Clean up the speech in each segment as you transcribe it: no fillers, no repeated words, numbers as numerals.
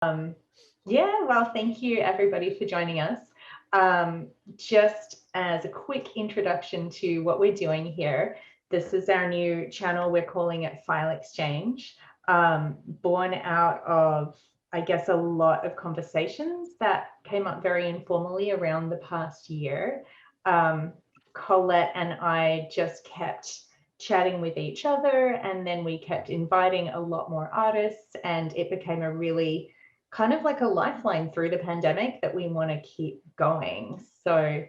Um, yeah, well, thank you everybody for joining us. Just as a quick introduction to what we're doing here, this is our new channel. We're calling it File Exchange, born out of, I guess, a lot of conversations that came up very informally around the past year. Colette and I just kept chatting with each other, and then we kept inviting a lot more artists, and it became a really kind of like a lifeline through the pandemic that we want to keep going. So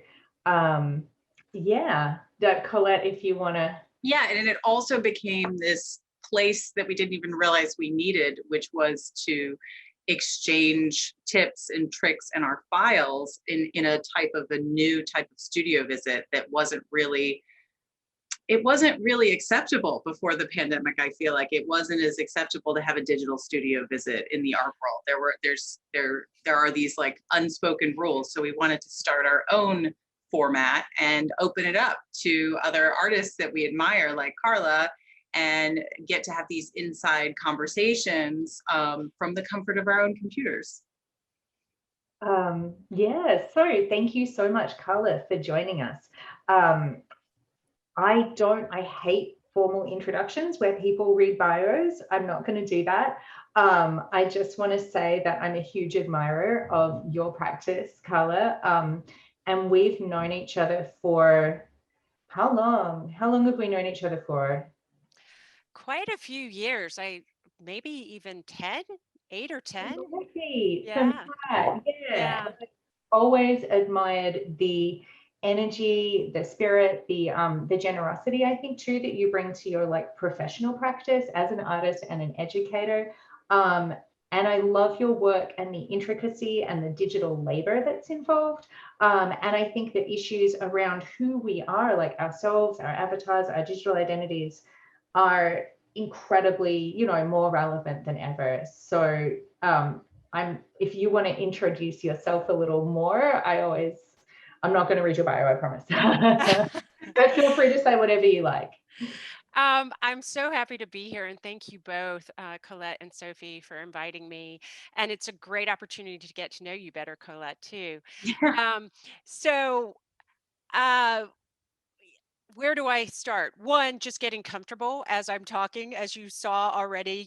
yeah, Colette, if you want to. Yeah, and it also became this place that we didn't even realize we needed, which was to exchange tips and tricks and our files in a new type of studio visit that wasn't really acceptable before the pandemic. I feel like it wasn't as acceptable to have a digital studio visit in the art world. There are these like unspoken rules. So we wanted to start our own format and open it up to other artists that we admire, like Carla, and get to have these inside conversations from the comfort of our own computers. Yeah, so thank you so much, Carla, for joining us. I hate formal introductions where people read bios. I'm not going to do that. I just want to say that I'm a huge admirer of your practice, Carla. And we've known each other for how long? How long have we known each other for? Quite a few years. Maybe even 10, 8 or 10. From Yeah. that, yeah. Yeah. I've always admired the energy, the spirit, the generosity, I think too, that you bring to your like professional practice as an artist and an educator. And I love your work and the intricacy and the digital labor that's involved. And I think that issues around who we are, like ourselves, our avatars, our digital identities, are incredibly, more relevant than ever. So if you want to introduce yourself a little more, I'm not going to read your bio, I promise. But feel free to say whatever you like. I'm so happy to be here, and thank you both, Colette and Sophie, for inviting me. And it's a great opportunity to get to know you better, Colette, too. Um, so, uh, where do I start? One, just getting comfortable as I'm talking. As you saw already,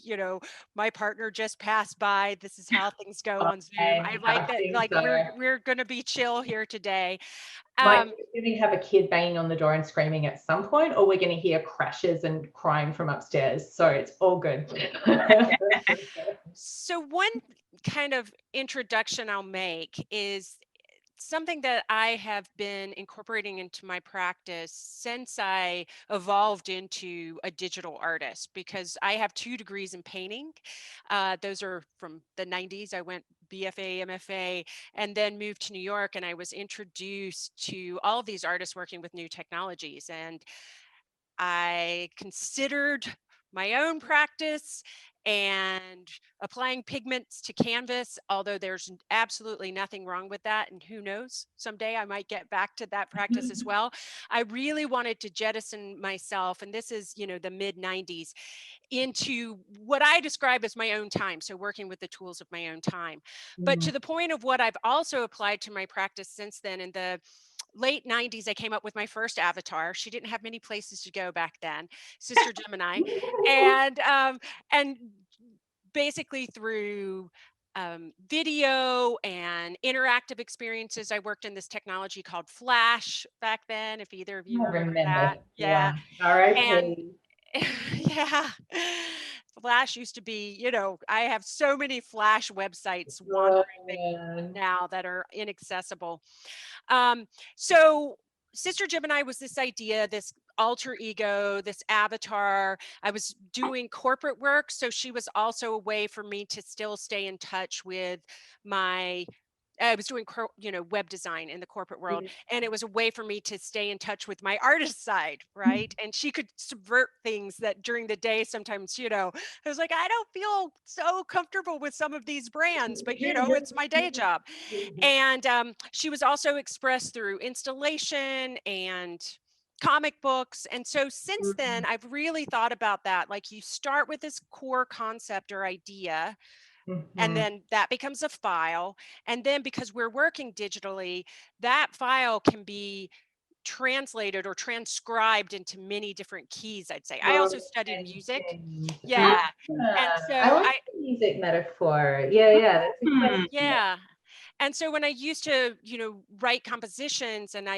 my partner just passed by. This is how things go on Zoom. I like that. Like we're going to be chill here today. We're going to have a kid banging on the door and screaming at some point, or we're going to hear crashes and crying from upstairs. So it's all good. So one kind of introduction I'll make is something that I have been incorporating into my practice since I evolved into a digital artist, because I have 2 degrees in painting. Those are from the 90s. I went BFA, MFA, and then moved to New York, and I was introduced to all of these artists working with new technologies. And I considered my own practice and applying pigments to canvas, although there's absolutely nothing wrong with that. And who knows, someday I might get back to that practice as well. I really wanted to jettison myself, and this is, the mid 90s, into what I describe as my own time. So working with the tools of my own time. But to the point of what I've also applied to my practice since then, in the late 90s, I came up with my first avatar. She didn't have many places to go back then, Sister Gemini. And basically through video and interactive experiences, I worked in this technology called Flash back then, if either of you remember that. Yeah. All right. And yeah, Flash used to be, I have so many Flash websites wandering now that are inaccessible. So Sister Gemini was this idea, this alter ego, this avatar. I was doing corporate work, so she was also a way for me to still stay in touch with I was doing, web design in the corporate world, and it was a way for me to stay in touch with my artist side, right? And she could subvert things that during the day sometimes, I was like, I don't feel so comfortable with some of these brands, but it's my day job. And she was also expressed through installation and comic books. And so since then, I've really thought about that. Like, you start with this core concept or idea, And Mhm. then that becomes a file. And then because we're working digitally, that file can be translated or transcribed into many different keys, I'd say. I Oh, also studied and music. things. Yeah. And I so like the music metaphor. Yeah, yeah, that's a great Hmm. one. yeah. And so when I used to, write compositions, and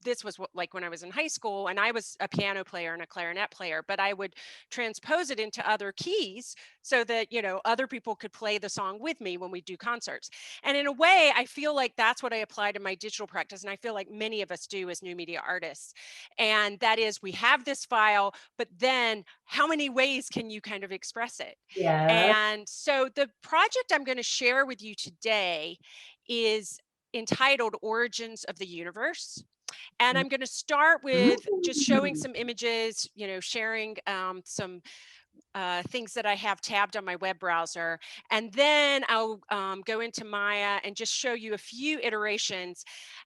this was like when I was in high school, and I was a piano player and a clarinet player, but I would transpose it into other keys so that, other people could play the song with me when we do concerts. And in a way, I feel like that's what I apply to my digital practice. And I feel like many of us do as new media artists. And that is, we have this file, but then how many ways can you kind of express it? Yeah. And so the project I'm going to share with you today is entitled Origins of the Universe. And I'm going to start with just showing Mm. some images, sharing some things that I have tabbed on my web browser. And then I'll go into Maya and just show you a few iterations.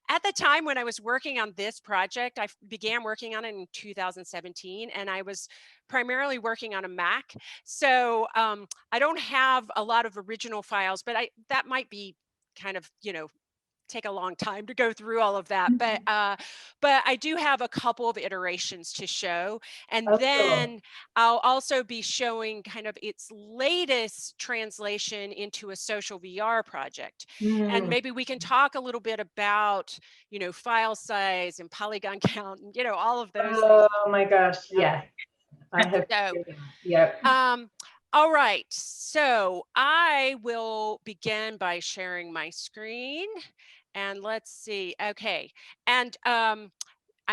At the time when I was working on this project, I began working on it in 2017, and I was primarily working on a Mac. So I don't have a lot of original files, but that might be kind of, take a long time to go through all of that, but I do have a couple of iterations to show. And Oh, cool. then I'll also be showing kind of its latest translation into a social VR project. And Mm. maybe we can talk a little bit about, file size and polygon count and, all of those things. Oh my gosh, yes. I have So seen that. Yep. all right, so I will begin by sharing my screen, and let's see. Okay, and I'm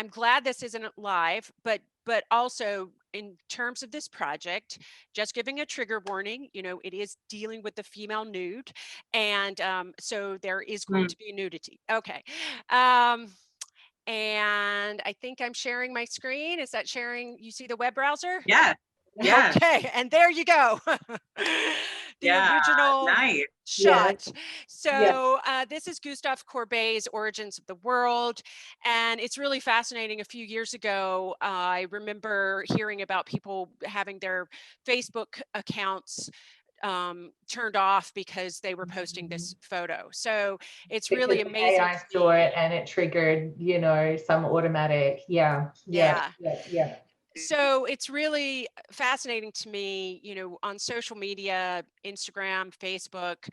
glad this isn't live, but also in terms of this project, just giving a trigger warning. It is dealing with the female nude, and so there is going Hmm. to be nudity. Okay, um, and I think I'm sharing my screen. Is that sharing? You see the web browser? Yeah. Yeah. Okay, and there you go. The Yeah. original Nice. Yeah. shot. Yeah. So this is Gustave Courbet's Origins of the World, and it's really fascinating. A few years ago, I remember hearing about people having their Facebook accounts turned off because they were posting Mhm. this photo. So it's Because really the amazing AI to saw me. it and it triggered, some automatic. Yeah. Yeah. Yeah. Yeah. Yeah. So it's really fascinating to me, on social media, Instagram, Facebook,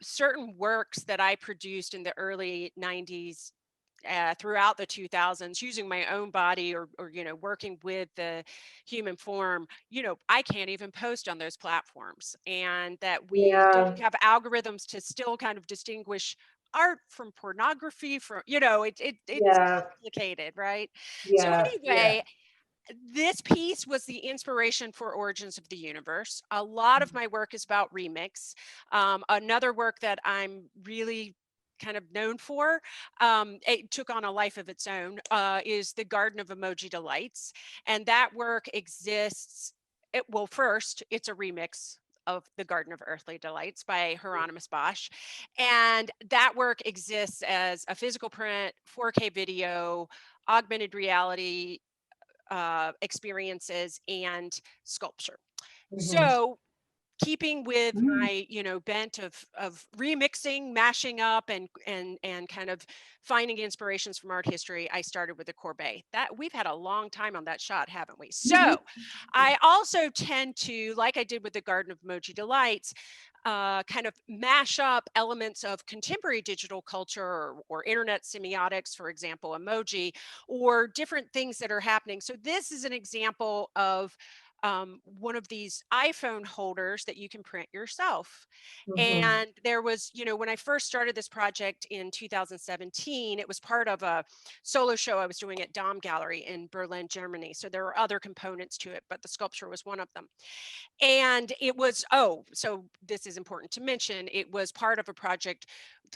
certain works that I produced in the early 90s. Throughout the 2000s, using my own body or working with the human form, I can't even post on those platforms, and that we Yeah. don't have algorithms to still kind of distinguish art from pornography from, it's Yeah. complicated, right? So Yeah. Yeah. anyway, this piece was the inspiration for Origins of the Universe. A lot of my work is about remix. Another work that I'm really kind of known for, it took on a life of its own, is the Garden of Emoji Delights. And that work exists, well, first, it's a remix of the Garden of Earthly Delights by Hieronymus Bosch. And that work exists as a physical print, 4K video, augmented reality, experiences, and sculpture. Mhm. So keeping with Mm. my bent of remixing, mashing up, and kind of finding inspirations from art history, I started with the Courbet. That we've had a long time on that shot, haven't we? So I also tend to, like I did with the Garden of Emoji Delights, kind of mash up elements of contemporary digital culture, or internet semiotics, for example, emoji, or different things that are happening. So this is an example of one of these iPhone holders that you can print yourself. Mhm. And there was, when I first started this project in 2017, it was part of a solo show I was doing at Dom Gallery in Berlin, Germany. So there were other components to it, but the sculpture was one of them. And it was, so this is important to mention, it was part of a project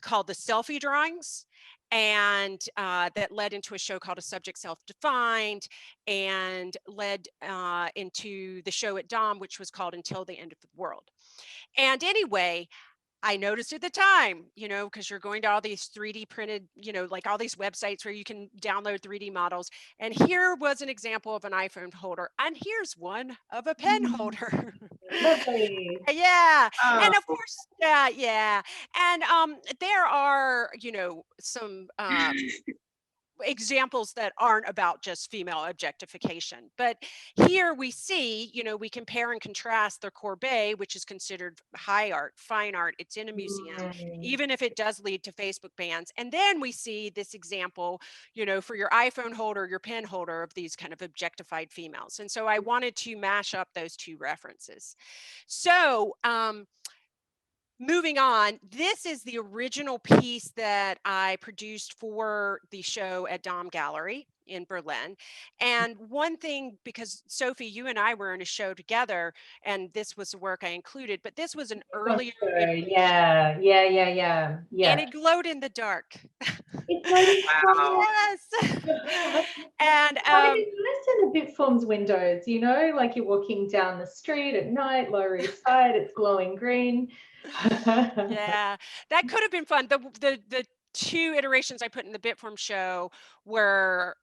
called the Selfie Drawings, and that led into a show called A Subject Self-Defined, and led into the show at Dom, which was called Until the End of the World. And anyway, I noticed at the time, because you're going to all these 3D printed, like all these websites where you can download 3D models. And here was an example of an iPhone holder. And here's one of a pen holder. Lovely. Yeah. And of Oh, course, yeah. And there are, some examples that aren't about just female objectification. But here we see, we compare and contrast the Courbet, which is considered high art, fine art. It's in a museum, even if it does lead to Facebook bans. And then we see this example, for your iPhone holder, your pen holder, of these kind of objectified females. And so I wanted to mash up those two references. So, moving on, this is the original piece that I produced for the show at Dom Gallery in Berlin. And one thing, because Sophie, you and I were in a show together, and this was the work I included, but this was an earlier iteration, Yeah. and it glowed in the dark. It's loading wow. Yes. And listen, a bit forms windows, like you're walking down the street at night, Lower East Side, it's glowing green. yeah, that could have been fun. The two iterations I put in the Bitform show were,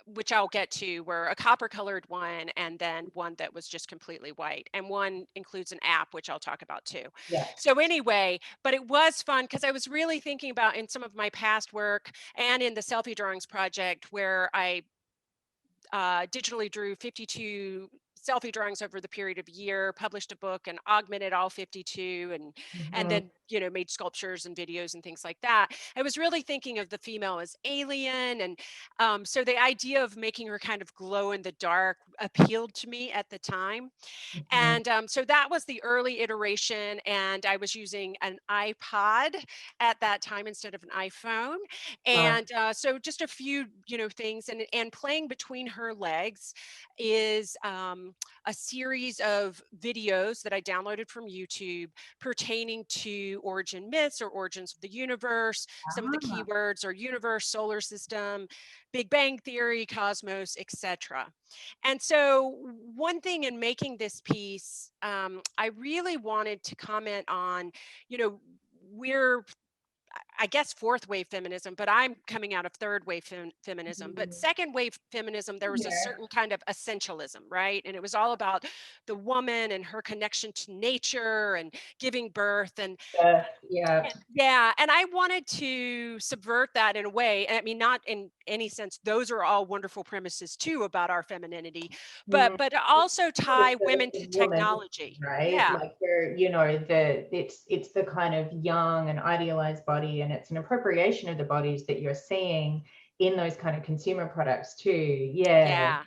which I'll get to, were a copper colored one, and then one that was just completely white. And one includes an app, which I'll talk about too. Yeah. So anyway, but it was fun because I was really thinking about, in some of my past work and in the selfie drawings project, where I digitally drew 52 selfie drawings over the period of a year, published a book and augmented all 52, and then made sculptures and videos and things like that. I was really thinking of the female as alien, and so the idea of making her kind of glow in the dark appealed to me at the time. And so that was the early iteration, and I was using an iPod at that time instead of an iPhone. And so just a few, things, and playing between her legs is a series of videos that I downloaded from YouTube pertaining to origin myths or origins of the universe. Some of the keywords are universe, solar system, Big Bang Theory, cosmos, etc. And so one thing in making this piece, I really wanted to comment on, we're, I guess, fourth wave feminism, but I'm coming out of third wave feminism. But second wave feminism, there was a certain kind of essentialism, right? And it was all about the woman and her connection to nature and giving birth. And yeah, and I wanted to subvert that in a way. I mean, not in any sense, those are all wonderful premises too about our femininity, but also tie women to technology. Right? Yeah. Like it's the kind of young and idealized body, and it's an appropriation of the bodies that you're seeing in those kind of consumer products too. Yeah.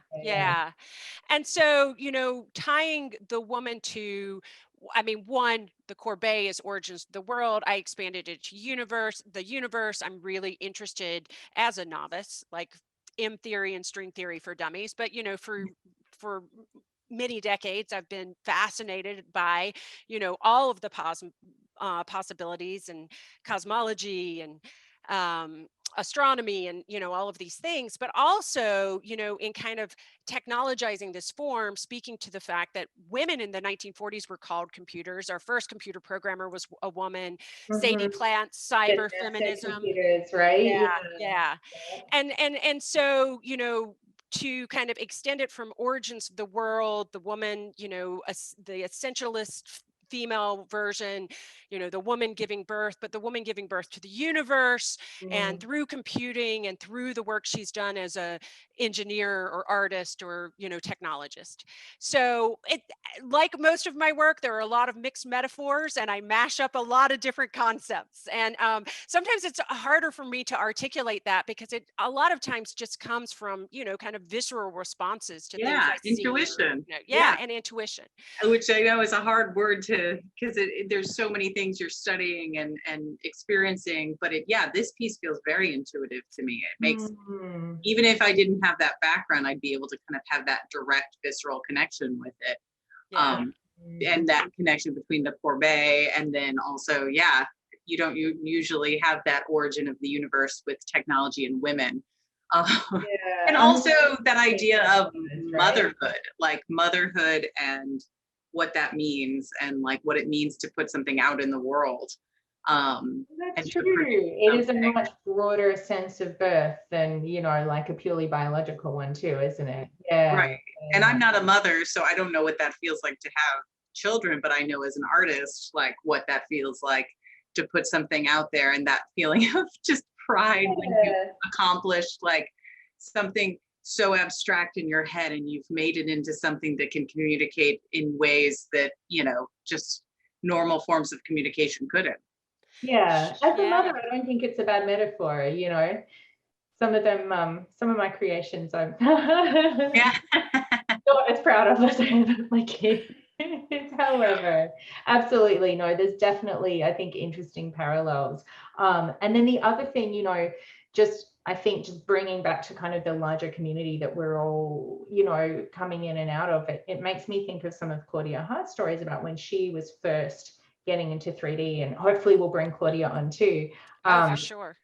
And so, tying the woman to, I mean, one, the Courbet is origins of the world. I expanded it to the universe. I'm really interested as a novice, like M theory and string theory for dummies. But, for many decades, I've been fascinated by, all of the possibilities and cosmology and astronomy and all of these things, but also in kind of technologizing this form, speaking to the fact that women in the 1940s were called computers. Our first computer programmer was a woman. Sadie Plant's cyber feminism, computers, right? Yeah. And so to kind of extend it from origins of the world, the woman, the essentialist female version, the woman giving birth, but the woman giving birth to the universe, and through computing and through the work she's done as a engineer or artist or technologist. So it, like most of my work, there are a lot of mixed metaphors, and I mash up a lot of different concepts. And sometimes it's harder for me to articulate that because it a lot of times just comes from kind of visceral responses to things I see. Intuition. And intuition, which I know is a hard word to, because there's so many things you're studying and experiencing, but this piece feels very intuitive to me. It makes, even if I didn't have that background, I'd be able to kind of have that direct visceral connection with it. And that connection between the Courbet and then also, you don't usually have that origin of the universe with technology and women. And also that idea of motherhood, like motherhood and what that means and like what it means to put something out in the world. That's And true. to produce It is a something. much broader sense of birth than, you know, like a purely biological one too, isn't it? Yeah. Right. And I'm not a mother, so I don't know what that feels like to have children, but I know as an artist, like what that feels like to put something out there, and that feeling of just pride when you Yeah. accomplished like something so abstract in your head and you've made it into something that can communicate in ways that, you know, just normal forms of communication couldn't. Yeah. As a Yeah. mother, I don't think it's a bad metaphor, you know. Some of them, some of my creations I'm Yeah. not as proud of as I am of my kids. However, absolutely no, there's definitely, I think, interesting parallels. And then the other thing, you know, just I think just bringing back to kind of the larger community that we're all, you know, coming in and out of it, it makes me think of some of Claudia Hart's stories about when she was first getting into 3D, and hopefully we'll bring Claudia on too. Oh, for sure.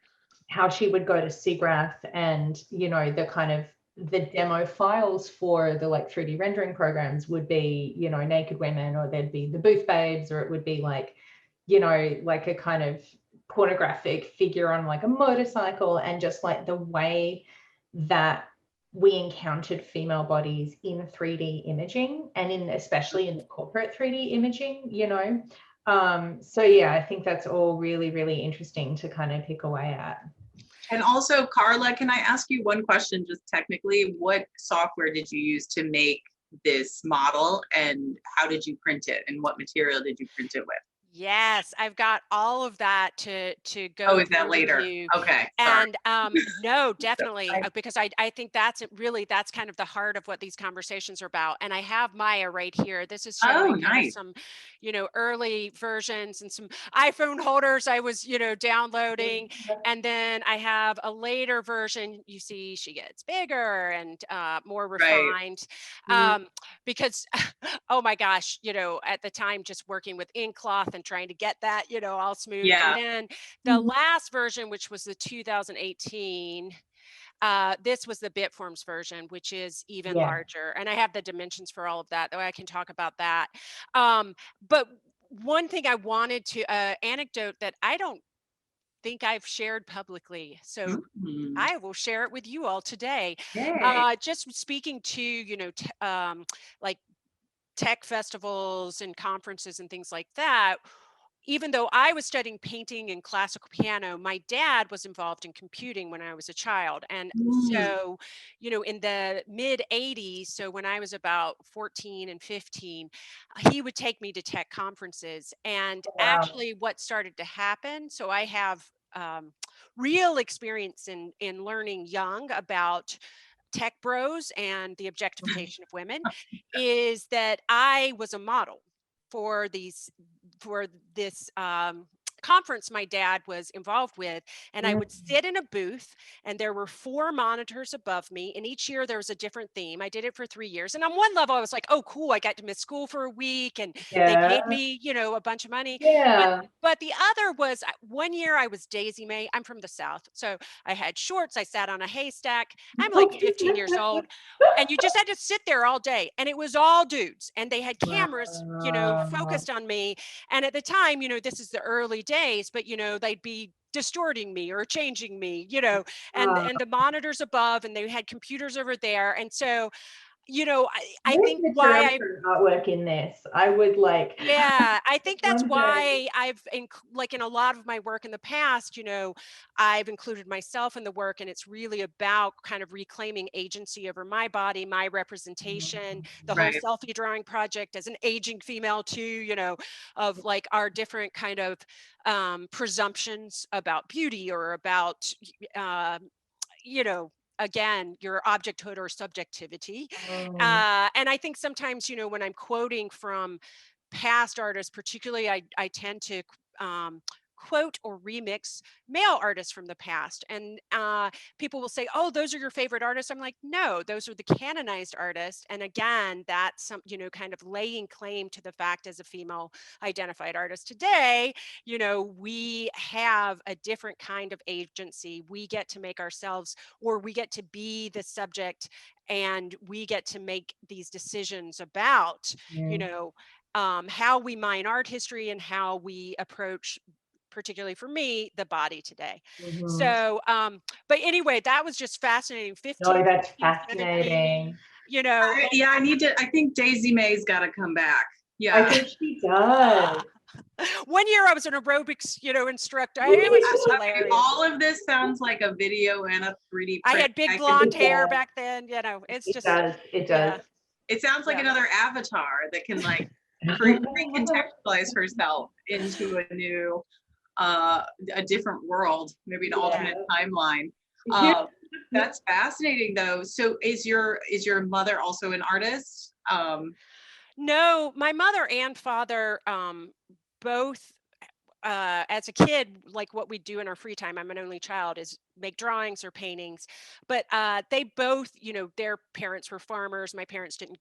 How she would go to SIGGRAPH, and, you know, the kind of the demo files for the like 3D rendering programs would be, you know, naked women, or there'd be the booth babes, or it would be like, you know, like a kind of pornographic figure on like a motorcycle, and just like the way that we encountered female bodies in 3D imaging, and in especially in the corporate 3D imaging, you know. So yeah, I think that's all really, really interesting to kind of pick away at. And also, Carla, can I ask you one question just technically? What software did you use to make this model, and how did you print it, and what material did you print it with? Yes, I've got all of that to Oh, go is that through with later? you. Okay, sorry. And no, definitely, I, because I think that's really, that's kind of the heart of what these conversations are about. And I have Maya right here. This is Oh, showing kind of nice. some, you know, early versions and some iPhone holders I was, you know, downloading. And then I have a later version. You see, she gets bigger and more Right. refined, mm, because oh my gosh, you know, at the time just working with ink cloth and trying to get that, you know, all smooth. And Yeah. then the mhm, last version, which was the 2018, this was the Bitforms version, which is even yeah. larger. And I have the dimensions for all of that, though I can talk about that. But one thing I wanted to anecdote that I don't think I've shared publicly. So Mhm. I will share it with you all today. Yay. Just speaking to, you know, like tech festivals and conferences and things like that. Even though I was studying painting and classical piano, my dad was involved in computing when I was a child. And Mm, so, you know, in the mid 80s, so when I was about 14 and 15, he would take me to tech conferences. And Wow. actually, what started to happen, so I have real experience in learning young about tech bros and the objectification of women, is that I was a model for these for this conference my dad was involved with. And I Mm, would sit in a booth, and there were 4 monitors above me, and each year there was a different theme. I did it for 3 years, and on one level I was like, oh cool, I got to miss school for a week, and they paid yeah. me, you know, a bunch of money. but Yeah. but the other was, one year I was Daisy May. I'm from the South, so I had shorts, I sat on a haystack. I'm like Okay. 15 years old, and you just had to sit there all day, and it was all dudes, and they had cameras, you know, Wow. focused on me. And at the time, you know, this is the early days, but you know, they'd be distorting me or changing me, you know, Wow. and the monitors above, and they had computers over there. And so, you know, I Where's think the why I transfer artwork in this? I would like yeah, I think that's one day. why like in a lot of my work in the past, you know, I've included myself in the work, and it's really about kind of reclaiming agency over my body, my representation, the whole right. selfie drawing project as an aging female too, you know, of like our different kind of presumptions about beauty, or about, you know, again, your objecthood or subjectivity. Mm, And I think sometimes, you know, when I'm quoting from past artists, particularly, I tend to um, quote or remix male artists from the past. And people will say, oh, those are your favorite artists. I'm like, no, those are the canonized artists. And again, that's some, you know, kind of laying claim to the fact, as a female identified artist today, you know, we have a different kind of agency. We get to make ourselves, or we get to be the subject, and we get to make these decisions about, you mm, know, how we mine art history and how we approach, particularly for me, the body today. Mhm. So, but anyway, that was just fascinating. No, 15, that's 16, 17, fascinating. you know, Yeah, I need to. I think Daisy May's got to come back. I Yeah. think she does. one year I was an aerobics, instructor. It was just Okay, hilarious. all of this sounds like a video and a 3D I print. had big I blonde can, hair does. back then. It's It just, does. It does. yeah, it sounds like yeah. another avatar that can like recontextualize herself into a new, a different world, maybe an Yeah. alternate timeline. Yeah. That's fascinating though. So is your mother also an artist? No, my mother and father, both, as a kid, like what we do in our free time, I'm an only child, is make drawings or paintings. But they both, their parents were farmers. My parents didn't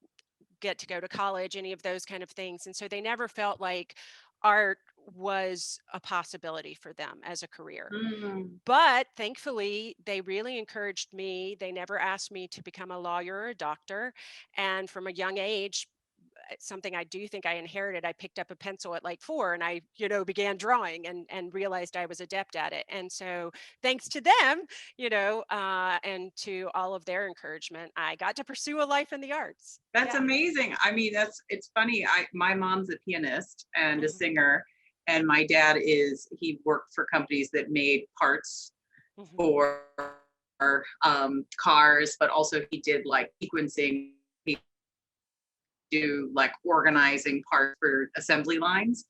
get to go to college, any of those kind of things. And so they never felt like art was a possibility for them as a career. Mm, But thankfully, they really encouraged me. They never asked me to become a lawyer or a doctor. And from a young age, something I do think I inherited. I picked up a pencil at like 4 and I, began drawing and realized I was adept at it. And so thanks to them, and to all of their encouragement, I got to pursue a life in the arts. that's Yeah. amazing. I mean, it's funny. My mom's a pianist and a Mhm, singer, and my dad he worked for companies that made parts mhm. for cars, but also he did like sequencing. He do like organizing parts for assembly lines.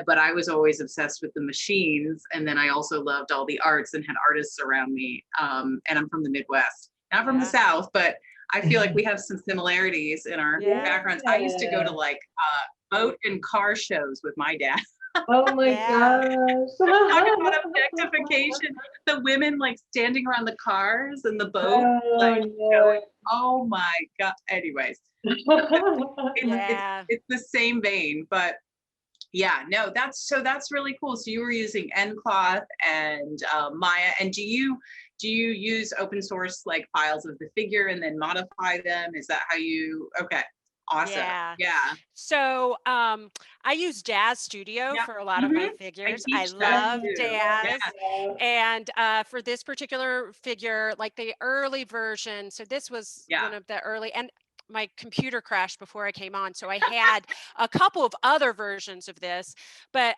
But I was always obsessed with the machines, and then I also loved all the arts and had artists around me. And I'm from the Midwest, not from the Yeah. South, but I feel like we have some similarities in our Yeah. backgrounds. I used to go to like boat and car shows with my dad. Oh my Yeah. Talk about gosh. objectification. The women like standing around the cars and the boat, like going, Oh oh my God. Anyways, no. Yeah. it's the same vein, but yeah, no, that's really cool. So you were using Encloth and Maya, and do you use open source like files of the figure and then modify them? Is that how you? Okay, awesome. Yeah. Yeah, So I use Daz Studio yep. for a lot of hmm my I figures. I teach that love too. Yeah, Daz. And for this particular figure, like the early version, so this was yeah. one of the early, and my computer crashed before I came on. So I had a couple of other versions of this. But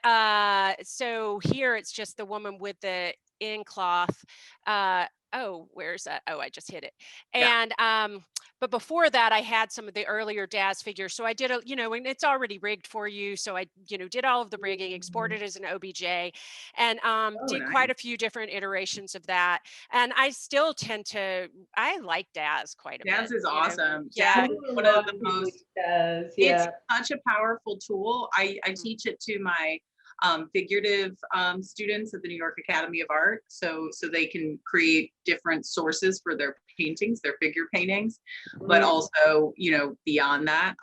so here it's just the woman with the in cloth. Where's that? Oh, I just hit it. Yeah. And but before that, I had some of the earlier Daz figures. So I did and it's already rigged for you. So I, did all of the rigging, exported as an OBJ, and Oh, did nice. quite a few different iterations of that. And I still I like Daz quite a Daz bit. is awesome. Yeah. Daz is A one of lot the of people most. use those, It's yeah. such a powerful tool. I Mhm. teach it to my figurative students at the New York Academy of Art, so they can create different sources for their paintings, their figure paintings, but Mm. also beyond that.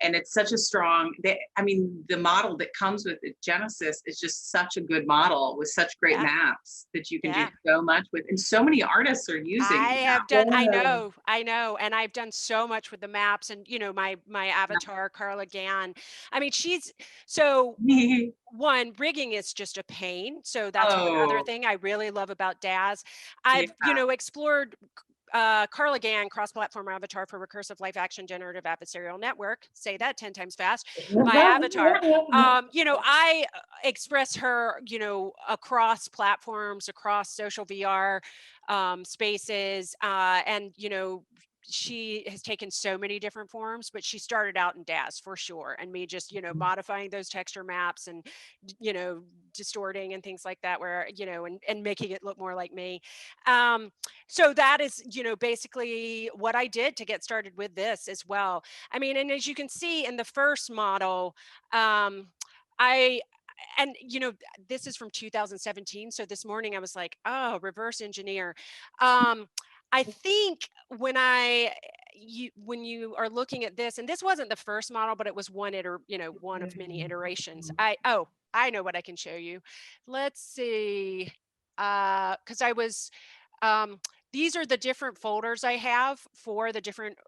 And it's such a strong. I mean, the model that comes with it, Genesis, is just such a good model with such great Yeah. maps that you can do Yeah. so much with, and so many artists are using I it have done, Yeah. I know, and I've done so much with the maps and my avatar, Carla Gann. I mean, she's so now. one, rigging is just a pain. So that's one other Oh, thing I really love about Daz. yeah. I've, explored Carla Gann, cross-platform avatar for recursive life action generative adversarial network. Say that 10 times fast. My avatar. I express her, across platforms, across social VR spaces, and she has taken so many different forms, but she started out in Daz for sure, and me just modifying those texture maps and you know distorting and things like that, where and making it look more like me. Um, so that is basically what I did to get started with this as well. I mean, and as you can see in the first model, I and this is from 2017, so this morning I was like, oh, reverse engineer. I think when you are looking at this, and this wasn't the first model, but it was one of many iterations. I know what I can show you. Let's see. Because I was um these are the different folders I have for the different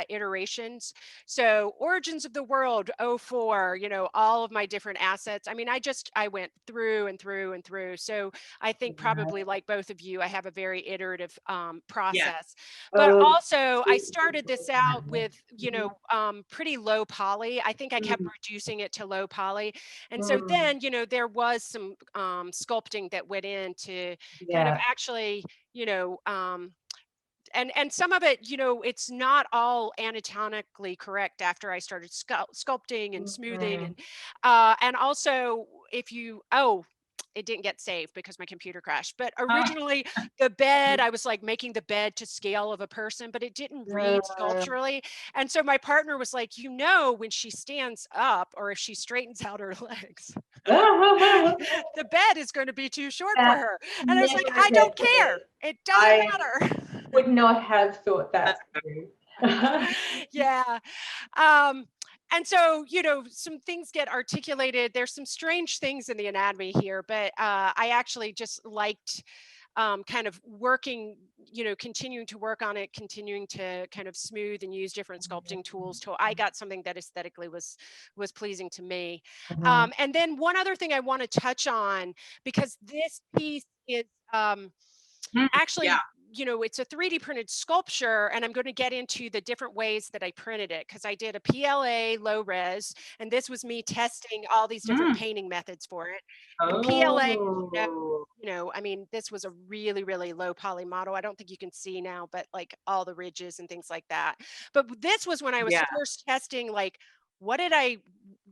iterations. So origins of the world, '04, you know, all of my different assets. I mean, I went through and through and through. So I think Yeah. probably like both of you, I have a very iterative Yeah. process. But Oh, also I started this out with, you Mhm. know, pretty low poly. I think I kept Mm, reducing it to low poly. And so mm, then, you know, there was some sculpting that went in to kind of yeah. actually, you know, and some of it, you know, it's not all anatomically correct after I started sculpting and smoothing, Mhm. and also if you it didn't get saved because my computer crashed. But Ah, originally, the bed, I was like making the bed to scale of a person, but it didn't read Uh, sculpturally. And so my partner was like, you know, when she stands up or if she straightens out her legs, the bed is going to be too short for that her. And I was like, never I occurred don't to me. care. It doesn't I matter. would not have thought that's that through. Yeah. Um, and so, you know, some things get articulated. There's some strange things in the anatomy here, but I actually just liked kind of working, you know, continuing to work on it, continuing to kind of smooth and use different sculpting tools till I got something that aesthetically was pleasing to me. Mhm. And then one other thing I want to touch on, because this piece is mm, yeah. actually, you know, it's a 3D printed sculpture, and I'm going to get into the different ways that I printed it because I did a PLA low res, and this was me testing all these different Mm. painting methods for it. And PLA, Oh, you know, I mean, this was a really, really low poly model. I don't think you can see now, but like all the ridges and things like that. But this was when I was yeah. first testing, like, what did I,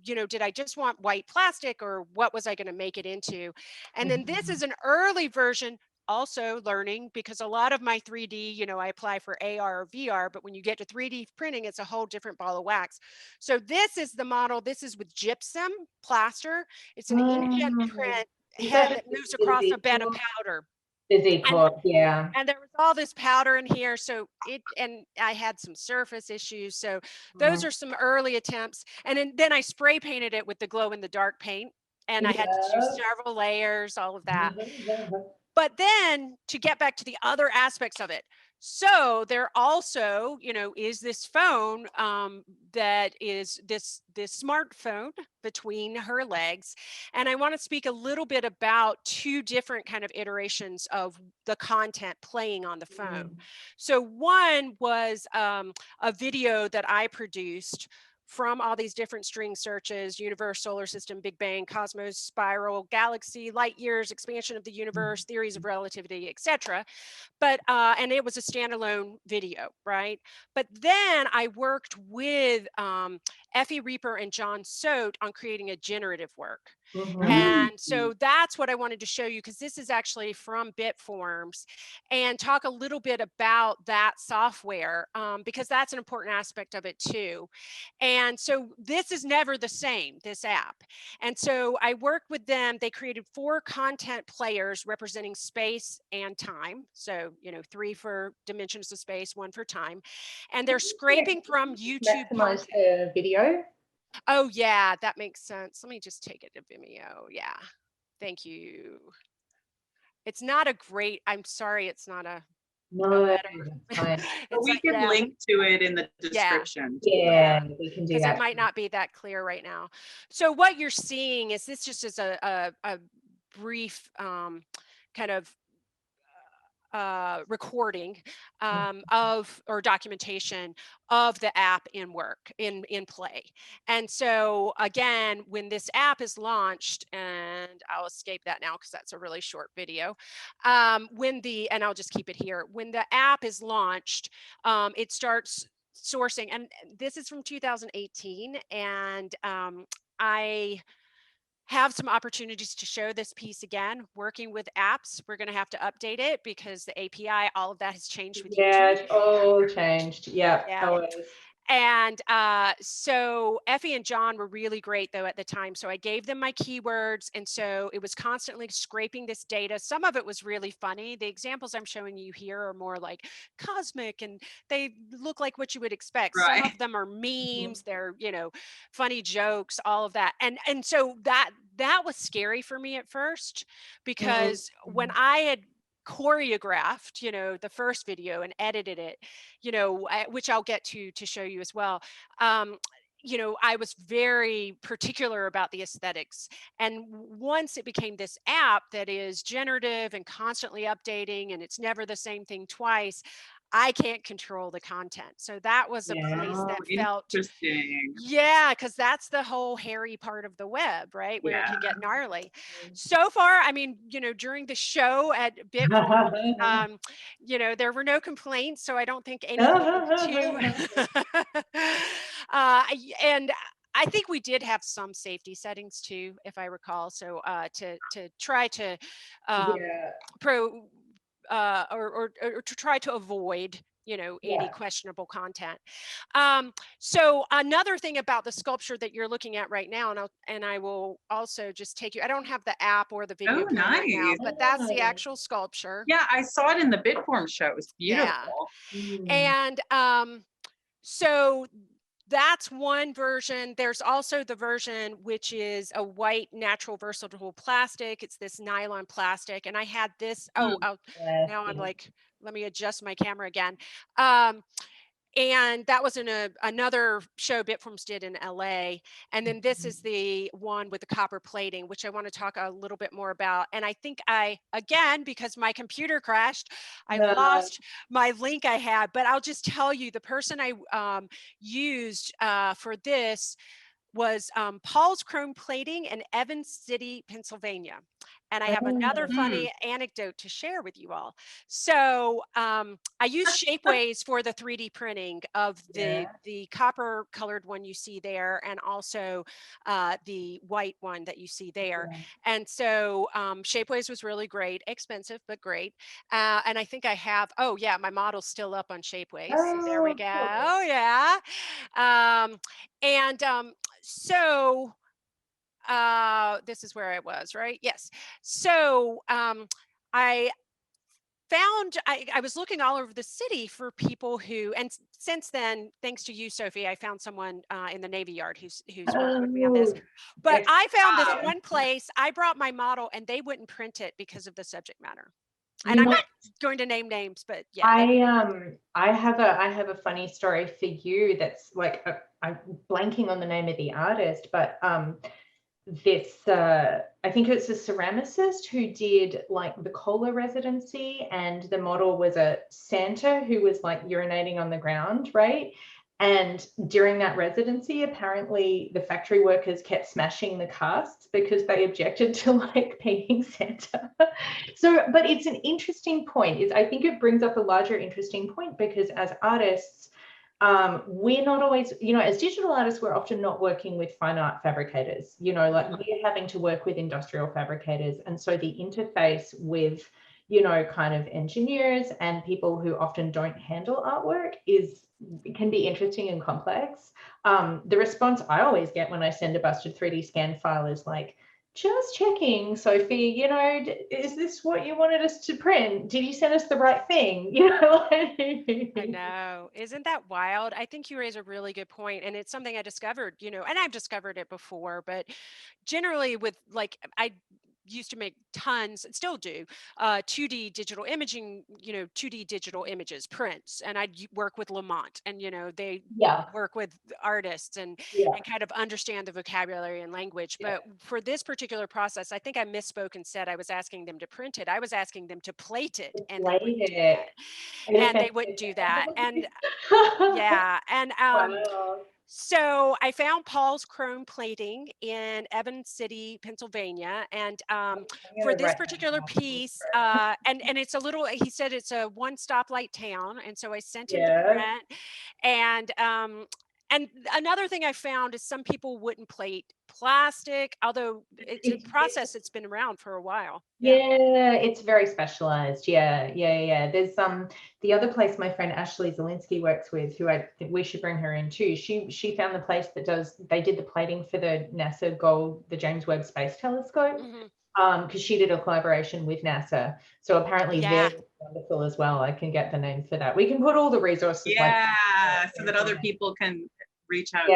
you know, did I just want white plastic or what was I going to make it into? And then this Mhm. is an early version, also learning because a lot of my 3D, you know, I apply for AR or VR, but when you get to 3D printing, it's a whole different ball of wax. So this is the model. This is with gypsum plaster. It's an inkjet Mm. print Is that head the that moves across a bed of physical? powder. And Physical, yeah. and there was all this powder in here. So and I had some surface issues. So those Mhm. are some early attempts. And then I spray painted it with the glow in the dark paint. And I had to do Yeah. several layers, all of that. But then to get back to the other aspects of it. So there also, you know, is this phone that is this smartphone between her legs. And I want to speak a little bit about two different kind of iterations of the content playing on the phone. Mhm. So one was a video that I produced from all these different string searches: universe, solar system, Big Bang, cosmos, spiral, galaxy, light years, expansion of the universe, theories of relativity, etc. But and it was a standalone video, right? But then I worked with Effie Reaper and John Sote on creating a generative work. Mhm. Mm. And so that's what I wanted to show you, because this is actually from Bitforms, and talk a little bit about that software, because that's an important aspect of it too. And so this is never the same, this app. And so I worked with them. They created 4 content players representing space and time. So, you know, 3 for dimensions of space, 1 for time. And they're Yeah, scraping from YouTube maximize content. the video. Oh, yeah, that makes sense. Let me just take it to Vimeo. Yeah. Thank you. It's not a great, I'm sorry, it's not a No, better. that's fine. But It's we like, can yeah, link to it in the yeah. description. Yeah, Yeah, we can do because it that. might not be that clear right now. So what you're seeing is this just is a brief kind of recording of or documentation of the app in work in play. And so again, when this app is launched, and I'll escape that now because that's a really short video, and I'll just keep it here. When the app is launched, it starts sourcing, and this is from 2018, and I have some opportunities to show this piece again. Working with apps, we're going to have to update it because the API, all of that has changed with Yeah, YouTube. it's all changed. Yeah, Yeah. always. And so Effie and John were really great though at the time. So I gave them my keywords. And so it was constantly scraping this data. Some of it was really funny. The examples I'm showing you here are more like cosmic, and they look like what you would expect. Some Right. of them are Mhm. memes. They're, you know, funny jokes, all of that. And so that was scary for me at first, because when Mhm. I had choreographed, the first video and edited it, which I'll get to show you as well. Um, I was very particular about the aesthetics. And once it became this app that is generative and constantly updating, and it's never the same thing twice, I can't control the content. So that was a place Oh, that felt, interesting. yeah, because that's the whole hairy part of the web, right? Where it Yeah. can get gnarly. So far, I mean, during the show at Bitform, there were no complaints. So I don't think anything too, and I think we did have some safety settings too, if I recall. So to try to Yeah. pro or to try to avoid any Yeah. questionable content. So another thing about the sculpture that you're looking at right now, and I will also just take you, I don't have the app or the video Oh, playing right now, nice. but that's the actual sculpture. Yeah, I saw it in the Bitform show. It was Yeah. beautiful. And so that's one version. There's also the version which is a white natural versatile plastic. It's this nylon plastic. And I had this, now I'm like, let me adjust my camera again. And that was in another show Bitforms did in LA. And then this is the one with the copper plating, which I want to talk a little bit more about. And I think again, because my computer crashed, I lost my link I had, but I'll just tell you the person I used for this was Paul's Chrome Plating in Evans City, Pennsylvania. And I have another funny anecdote to share with you all. So I use Shapeways for the 3D printing of the copper colored one you see there, and also the white one that you see there. And so Shapeways was really great, expensive, but great. And I think I have, oh yeah, my model's still up on Shapeways. So there we go. Oh yeah. So this is where I was, right? Yes. So I found I was looking all over the city for people who, and since then, thanks to you, Sophie, I found someone in the Navy Yard who's worked with me on this. But I found this one place. I brought my model, and they wouldn't print it because of the subject matter. And I'm not going to name names, but yeah. I have a funny story for you. That's like I'm blanking on the name of the artist, but this I think it's a ceramicist who did like the Kohler residency, and the model was a Santa who was like urinating on the ground, right? And during that residency, apparently the factory workers kept smashing the casts because they objected to like peeing Santa. So, but it's an interesting point. I think it brings up a larger interesting point, because as artists, we're not always, as digital artists, we're often not working with fine art fabricators, like we're having to work with industrial fabricators. And so the interface with, kind of engineers and people who often don't handle artwork can be interesting and complex. The response I always get when I send a busted 3D scan file is like, just checking, Sophie, is this what you wanted us to print? Did you send us the right thing? I know. Isn't that wild? I think you raise a really good point. And it's something I discovered, and I've discovered it before, but generally with I used to make tons, and still do, 2D digital imaging, 2D digital images, prints, and I'd work with Lamont, and they work with artists and kind of understand the vocabulary and language. But for this particular process, I think I misspoke and said I was asking them to print it. I was asking them to plate it, and they wouldn't do that. And they wouldn't do that. And yeah, and so I found Paul's Chrome Plating in Evans City, Pennsylvania. And for this particular piece, and it's a little, he said it's a one stoplight town. And so I sent him to print. And another thing I found is some people wouldn't plate plastic, although it's a process that's been around for a while. Yeah, it's very specialized. Yeah. There's the other place my friend Ashley Zielinski works with, who I think we should bring her in too. She found the place that they did the plating for the NASA the James Webb Space Telescope, because she did a collaboration with NASA. So apparently they're wonderful as well. I can get the name for that. We can put all the resources so that other people can reach out.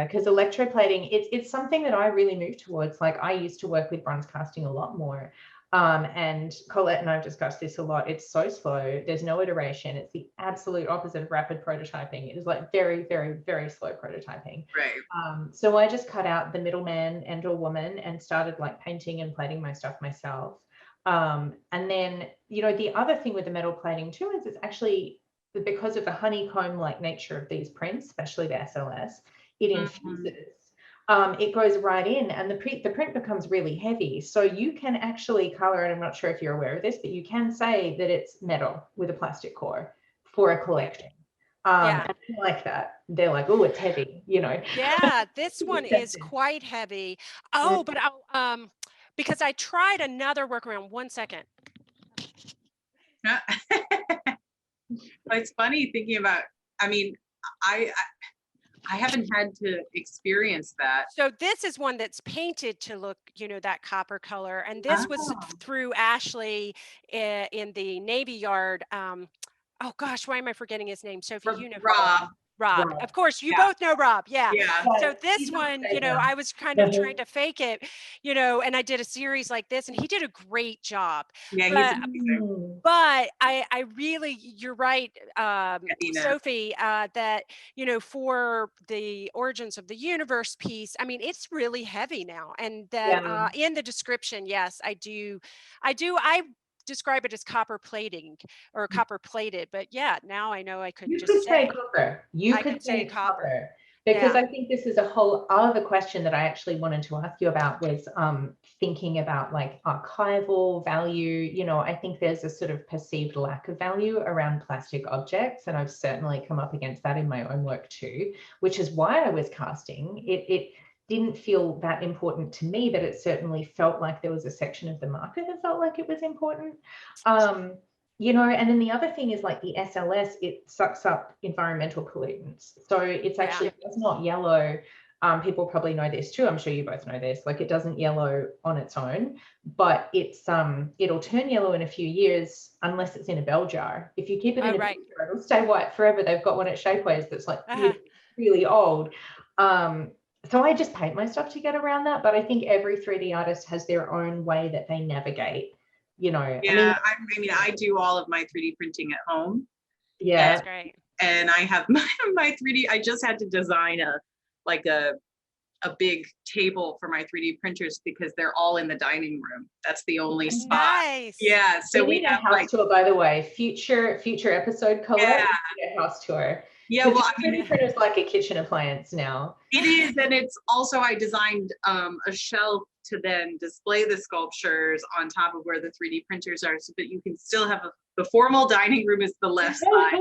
Because electroplating, it's something that I really moved towards. Like I used to work with bronze casting a lot more. And Colette and I've discussed this a lot. It's so slow. There's no iteration. It's the absolute opposite of rapid prototyping. It is like very, very, very slow prototyping. Right. So I just cut out the middleman and or woman and started like painting and plating my stuff myself. And then, you know, the other thing with the metal plating too is it's actually, because of the honeycomb like nature of these prints, especially the SLS, it infuses. It goes right in, and the print becomes really heavy. So you can actually color, and I'm not sure if you're aware of this, but you can say that it's metal with a plastic core for a collecting. And I like that. They're like, oh, it's heavy, you know. Yeah, this one is quite heavy. Oh, but I'll, because I tried another workaround. 1 second. It's funny thinking about, I mean, I haven't had to experience that. So this is one that's painted to look, you know, that copper color. And this was through Ashley in the Navy Yard. Oh gosh, why am I forgetting his name? Sophie, you know. Rob. Of course, you both know Rob. Yeah. So this one, you know, I was kind of trying to fake it, you know, and I did a series like this, and he did a great job. Yeah, but, but I really, you're right, Sophie, that, you know, for the origins of the universe piece, I mean, it's really heavy now. And that in the description, yes, I describe it as copper plating or copper plated, but yeah, now I know I could just say copper. You could say copper. Because I think this is a whole other question that I actually wanted to ask you about was thinking about like archival value. You know, I think there's a sort of perceived lack of value around plastic objects, and I've certainly come up against that in my own work too, which is why I was casting. It didn't feel that important to me, but it certainly felt like there was a section of the market that felt like it was important. You know, and then the other thing is like the SLS, it sucks up environmental pollutants. So it's actually, it's not yellow. People probably know this too. I'm sure you both know this. Like it doesn't yellow on its own, but it's it'll turn yellow in a few years unless it's in a bell jar. If you keep it in a bell jar, it'll stay white forever. They've got one at Shapeways that's like really old. So I just paint my stuff to get around that. But I think every 3D artist has their own way that they navigate, you know. Yeah, I mean, I do all of my 3D printing at home. Yeah, that's great. And I have my 3D, I just had to design a big table for my 3D printers because they're all in the dining room. That's the only spot. Nice. Yeah, so we have a house tour, by the way. Future episode, Colette, a house tour. Yeah, well, I mean, printers like a kitchen appliance now. It is, and it's also, I designed a shelf to then display the sculptures on top of where the 3D printers are, so that you can still have the formal dining room is the left side,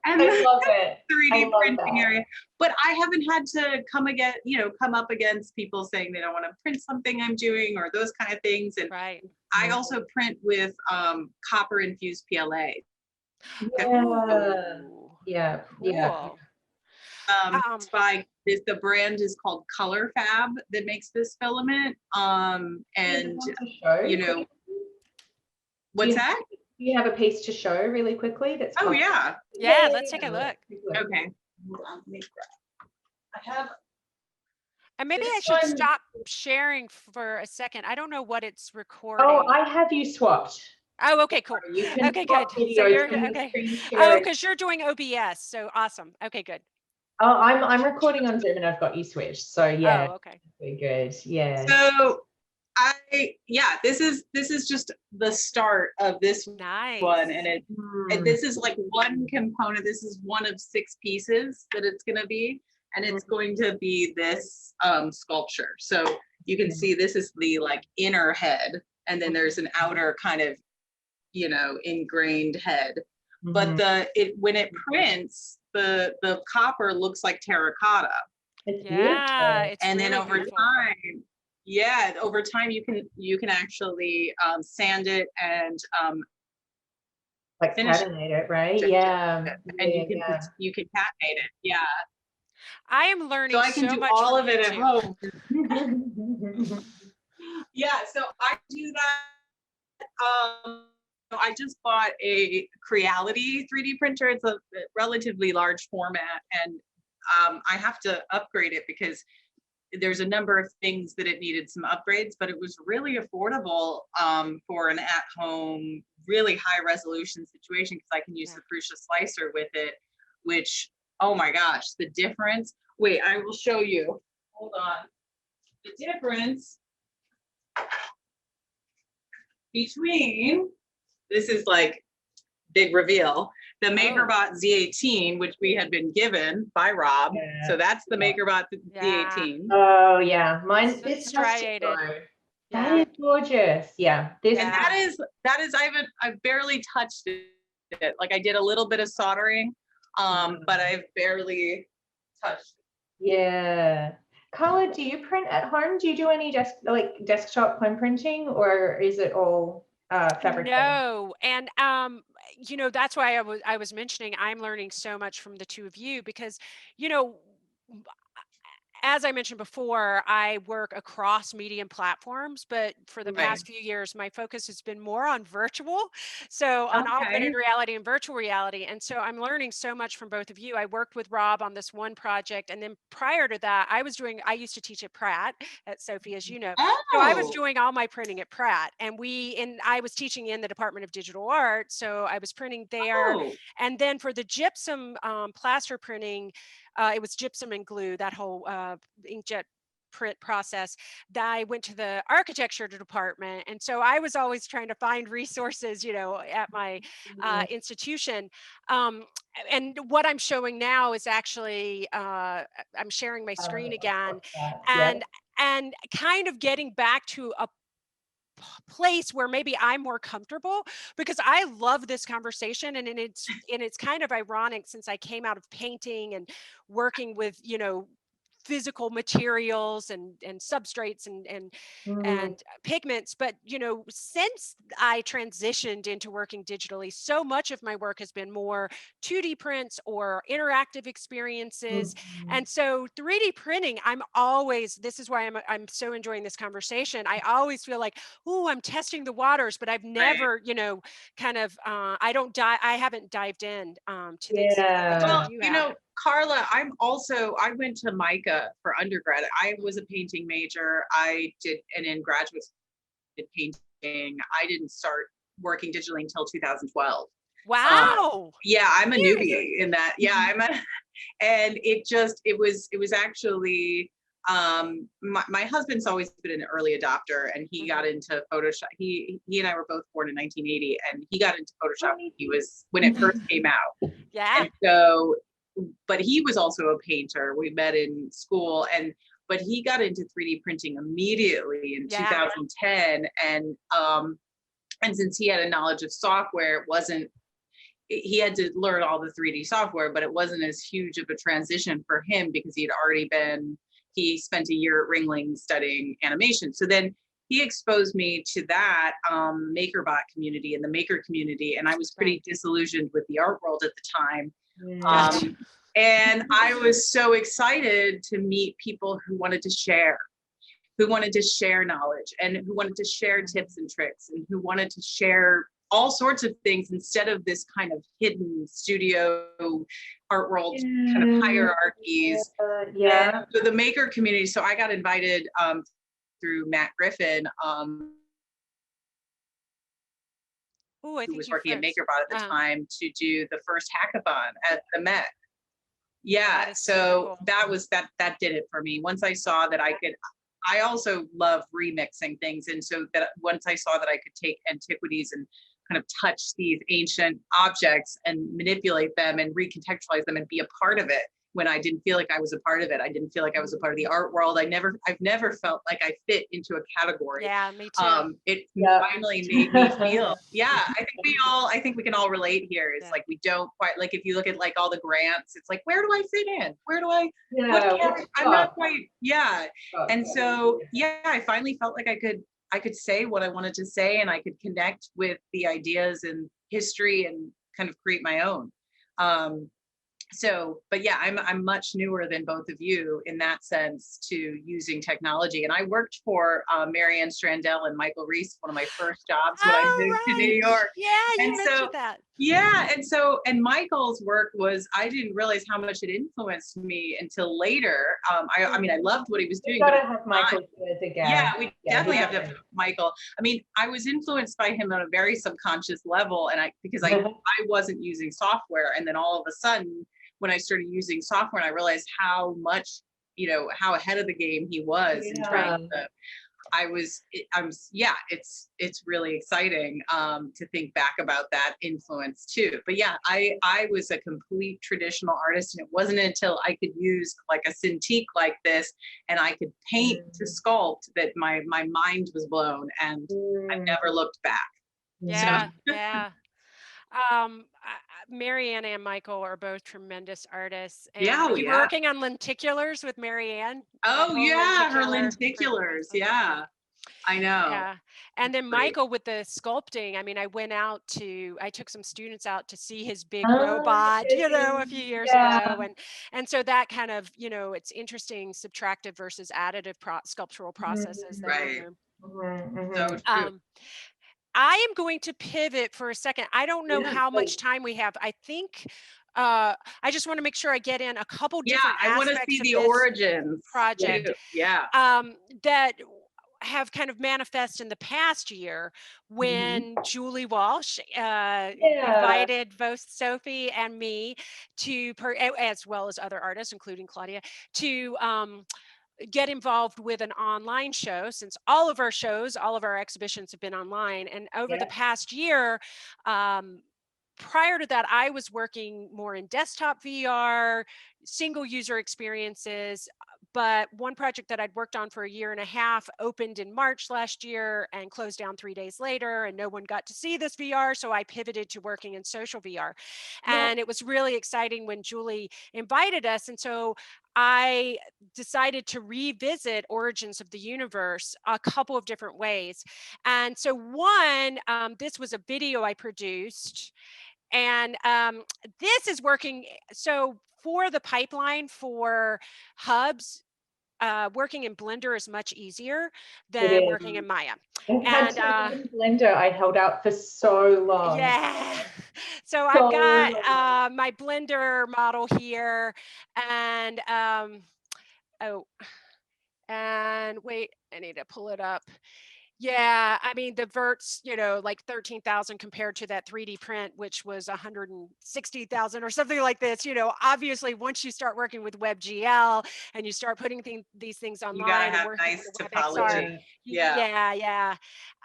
and I love it. 3D printing area. But I haven't had to come up against people saying they don't want to print something I'm doing or those kind of things. And I also print with copper infused PLA. Yeah. The brand is called Color Fab that makes this filament. And you know, what's that? Do you have a piece to show really quickly? That's let's take a look. Okay. I have. And maybe I should stop sharing for a second. I don't know what it's recording. Oh, I have you swapped. Oh, okay, cool. Okay, good. So you're okay. Oh, because you're doing OBS. So awesome. Okay, good. Oh, I'm recording on Zoom and I've got you switched. So yeah. Oh, okay. Very good. Yeah. So this is just the start of this one, and this is like one component. This is one of 6 pieces that it's going to be, and it's going to be this sculpture. So you can see this is the like inner head, and then there's an outer kind of, you know, ingrained head. But when it prints, the copper looks like terracotta. And then over time. Yeah, over time you can actually sand it and like patinate it, right? And you can patinate it. Yeah. I am learning so I can do much all of it at home. Yeah, so I do that. I just bought a Creality 3D printer. It's a relatively large format, and I have to upgrade it because there's a number of things that it needed some upgrades, but it was really affordable for an at-home, really high resolution situation, because I can use the Prusa slicer with it, which, oh my gosh, the difference. Wait, I will show you. Hold on. The difference between, this is like big reveal, the MakerBot Z18, which we had been given by Rob. So that's the MakerBot Z18. Oh yeah, mine So this striated. That is gorgeous. Yeah, this and that is I've barely touched it. Like I did a little bit of soldering, but I've barely touched it. Yeah. Carla, do you print at home? Do you do any desktop home printing, or is it all fabricated? No, and you know, that's why I was mentioning I'm learning so much from the two of you, because, you know, as I mentioned before, I work across medium platforms, but for the past few years, my focus has been more on virtual. So on augmented reality and virtual reality. And so I'm learning so much from both of you. I worked with Rob on this one project. And then prior to that, I used to teach at Pratt, at Sophie, as you know. So I was doing all my printing at Pratt, and I was teaching in the Department of Digital Art. So I was printing there. And then for the gypsum plaster printing, it was gypsum and glue, that whole inkjet print process, that I went to the architecture department. And so I was always trying to find resources, you know, at my institution. And what I'm showing now is actually, I'm sharing my screen again, and kind of getting back to a place where maybe I'm more comfortable, because I love this conversation, and it's kind of ironic, since I came out of painting and working with, you know, physical materials and substrates and pigments. But, you know, since I transitioned into working digitally, so much of my work has been more 2D prints or interactive experiences. And so 3D printing, this is why I'm so enjoying this conversation. I always feel like, oh, I'm testing the waters, but I've never, you know, kind of, I haven't dived in to the extent that you you know, Carla, I went to MICA for undergrad. I was a painting major. And in graduate school, painting. I didn't start working digitally until 2012. Wow. Yeah, I'm a newbie in that. Yeah, and it was actually, my husband's always been an early adopter, and he got into Photoshop. He and I were both born in 1980, and he got into Photoshop when it first came out. Yeah. And so, but he was also a painter. We met in school, but he got into 3D printing immediately in 2010. And since he had a knowledge of software, he had to learn all the 3D software, but it wasn't as huge of a transition for him, because he spent a year at Ringling studying animation. So then he exposed me to that MakerBot community and the maker community. And I was pretty disillusioned with the art world at the time. And I was so excited to meet people who wanted to share knowledge, and who wanted to share tips and tricks, and who wanted to share all sorts of things, instead of this kind of hidden studio art world kind of hierarchies. And so the maker community. So I got invited through Matt Griffin, who was working at MakerBot at the time, to do the first hackathon at the Met. Yeah, so that did it for me. Once I saw that I also love remixing things. And so that once I saw that I could take antiquities and kind of touch these ancient objects and manipulate them and recontextualize them and be a part of it, when I didn't feel like I was a part of it. I didn't feel like I was a part of the art world. I've never felt like I fit into a category. Yeah, me too. It finally made me feel, I think we can all relate here. It's like, we don't quite, like, if you look at like all the grants, it's like, where do I fit in? I'm not quite, And so, I finally felt like I could say what I wanted to say, and I could connect with the ideas and history and kind of create my own. So, but yeah, I'm much newer than both of you in that sense to using technology. And I worked for Marianne Strandell and Michael Reese, one of my first jobs when I Oh, moved to New right. York. Yeah, And you so, mentioned that. yeah, and Michael's work was, I didn't realize how much it influenced me until later. I mean, I loved what he was You've doing, got but to at have the time, Michael do it yeah, again. we Yeah, definitely he's have to have Michael. I mean, I was influenced by him on a very subconscious level, and because I wasn't using software, and then all of a sudden, when I started using software, and I realized how much, how ahead of the game he was in trying to. Yeah, it's really exciting to think back about that influence too. But yeah, I was a complete traditional artist, and it wasn't until I could use like a Cintiq like this, and I could paint to sculpt, that my mind was blown, and I've never looked back. Yeah, yeah. Marianne and Michael are both tremendous artists. And Yeah, were oh, you yeah. working on lenticulars with Marianne? That Oh whole yeah, her lenticular lenticulars. process? Yeah, I know. Yeah. And then Great. Michael with the sculpting. I mean, I took some students out to see his big Oh, robot, a few years yeah. ago. And so that kind of, it's interesting subtractive versus additive sculptural processes that Right. So true. I am going to pivot for a second. I don't know Yeah, how please. much time we have. I think I just want to make sure I get in a couple Yeah, different I want to aspects see of the this origins project too. Yeah. that have kind of manifest in the past year when Julie Walsh Yeah. invited both Sophie and me to, as well as other artists, including Claudia, to get involved with an online show, since all of our exhibitions have been online. And over the past year, prior to that, I was working more in desktop VR, single user experiences. But one project that I'd worked on for a year and a half opened in March last year and closed down 3 days later, and no one got to see this VR. So I pivoted to working in social VR. And it was really exciting when Julie invited us. And so I decided to revisit Origins of the Universe a couple of different ways. And so this was a video I produced, and this is working. So for the pipeline for hubs, working in Blender is much easier than working in Maya. I've had And to learn Blender. I held out for so long. yeah, so I've got my Blender model here, and and wait, I need to pull it up. Yeah, I mean, the verts, like 13,000 compared to that 3D print, which was 160,000 or something like this. Obviously, once you start working with WebGL and you start putting these things You gotta online and have working nice with WebXR, topology. Yeah. yeah.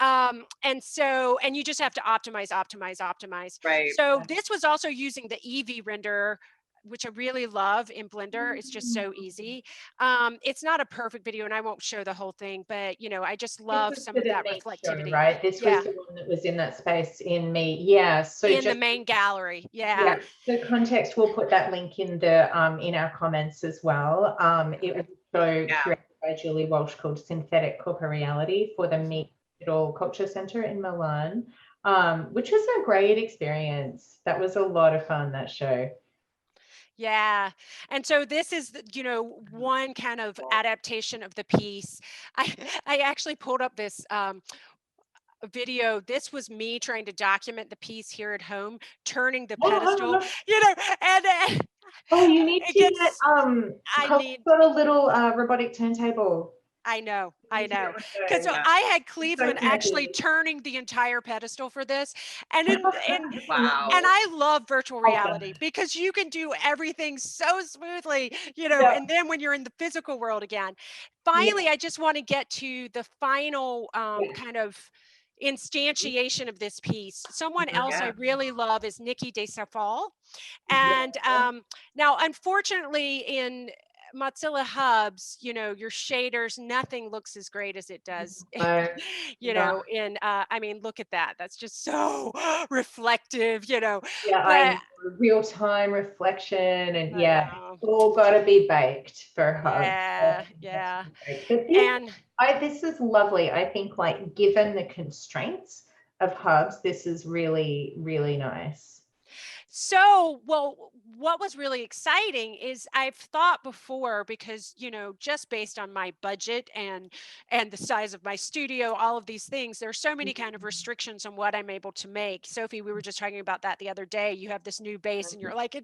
And you just have to optimize. Right. So this was also using the Eevee render, which I really love in Blender. It's just so easy. It's not a perfect video, and I won't show the whole thing, but I just love some of that reflectivity. Right? This was the one that was in that space in me. Yeah. So in the main gallery. Yeah. So context, we'll put that link in in our comments as well. It was a show curated by Julie Walsh called Synthetic Corporeality for the Meet Digital Culture Center in Milan, which was a great experience. That was a lot of fun, that show. Yeah. And so this is, one kind of adaptation of the piece. I actually pulled up this video. This was me trying to document the piece here at home, turning the pedestal, and you need to get got a little robotic turntable. I know. Because I had Cleveland actually turning the entire pedestal for this. And wow. And I love virtual reality because you can do everything so smoothly, and then when you're in the physical world again. Finally, I just want to get to the final kind of instantiation of this piece. Someone else I really love is Nikki De Safal. And now, unfortunately, in Mozilla hubs, your shaders, nothing looks as great as it does, I mean, look at that. That's just so reflective, but real-time reflection, and it's all got to be baked for hubs. Yeah. But this is lovely. I think, like, given the constraints of hubs, this is really, really nice. So, well, what was really exciting is I've thought before, because, just based on my budget and the size of my studio, all of these things, there's so many kind of restrictions on what I'm able to make. Sophie, we were just talking about that the other day. You have this new base and you're like,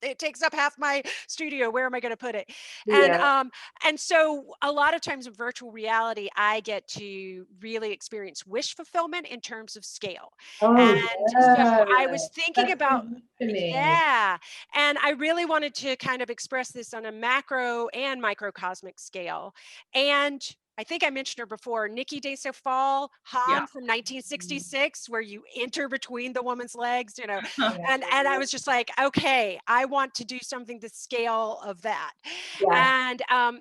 it takes up half my studio. Where am I going to put it? And Yeah. and so a lot of times in virtual reality, I get to really experience wish fulfillment in terms of scale. Oh, And so yeah. I was thinking That's so about, good to me. yeah, and I really wanted to kind of express this on a macro and microcosmic scale. And I think I mentioned her before, Nikki de Fall, Yeah. Han from 1966, where you enter between the woman's legs, Yeah. and I was just like, okay, I want to do something the scale of that. Yeah.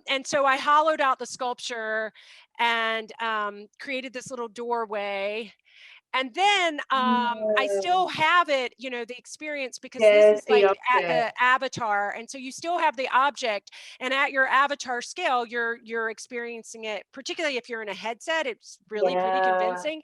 And so I hollowed out the sculpture and created this little doorway. And then I still have it, the experience, because this Yes, is the like object. avatar. And so you still have the object, and at your avatar scale, you're experiencing it, particularly if you're in a headset, it's really pretty Yeah. convincing.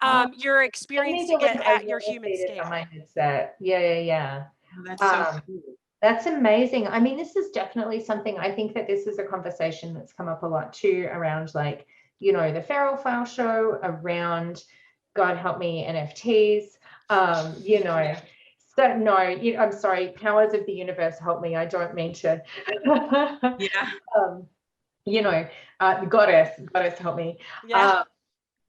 Oh, You're send me experiencing the it link. I at your want to human see this on scale. my headset. Yeah. That's so Um, cool. that's amazing. I mean, this is definitely something, I think that this is a conversation that's come up a lot too around, like, the Feral File show, around, God help me, NFTs, so no, I'm sorry, powers of the universe help me. I don't mean to, Yeah. um, goddess help me. Yeah.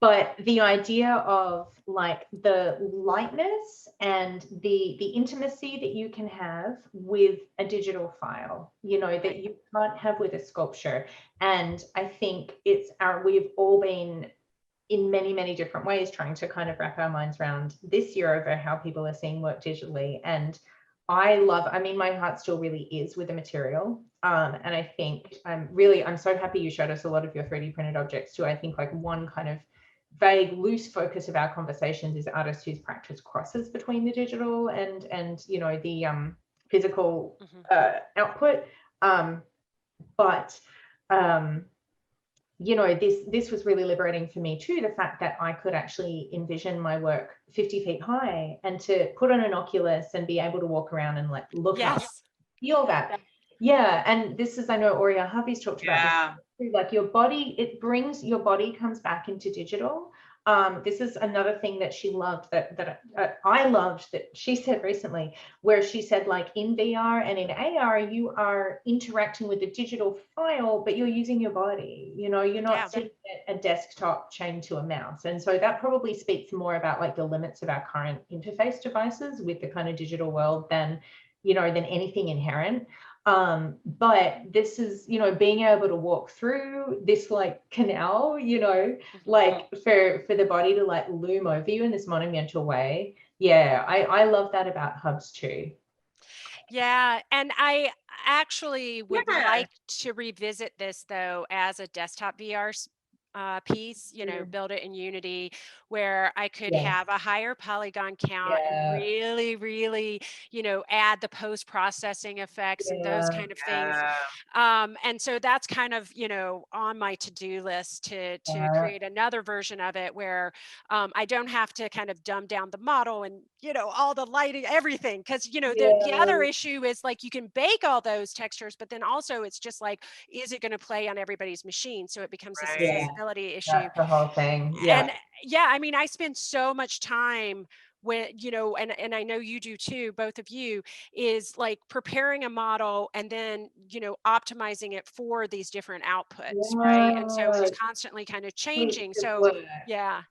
But the idea of like the lightness and the intimacy that you can have with a digital file, that you can't have with a sculpture. And I think we've all been in many, many different ways trying to kind of wrap our minds around this year over how people are seeing work digitally. And I mean, my heart still really is with the material. And I think I'm so happy you showed us a lot of your 3D printed objects too. I think like one kind of vague, loose focus of our conversations is artists whose practice crosses between the digital and the physical output. But this was really liberating for me too, the fact that I could actually envision my work 50 feet high and to put on an Oculus and be able to walk around and like look up, feel that. Yeah. And this is, I know Aurea Harvey's talked about this, like your body comes back into digital. This is another thing that she loved, that I loved, that she said recently, where she said, like, in VR and in AR, you are interacting with a digital file, but you're using your body, you're not sitting at a desktop chained to a mouse. And so that probably speaks more about like the limits of our current interface devices with the kind of digital world than anything inherent. But this is, being able to walk through this like canal, like for the body to like loom over you in this monumental way. Yeah, I love that about hubs too. Yeah, and I actually would like to revisit this though as a desktop VR piece, build it in Unity, where I could have a higher polygon count and really, really, add the post-processing effects and those kind of things. And so that's kind of, on my to-do list to create another version of it where I don't have to kind of dumb down the model and, all the lighting, everything. Because, the other issue is like you can bake all those textures, but then also it's just like, is it going to play on everybody's machine? So it becomes this accessibility issue. That's the whole thing. And yeah, I mean, I spend so much time when, and I know you do too, both of you, is like preparing a model and then, optimizing it for these different outputs, right? And so it's constantly kind of changing. So yeah.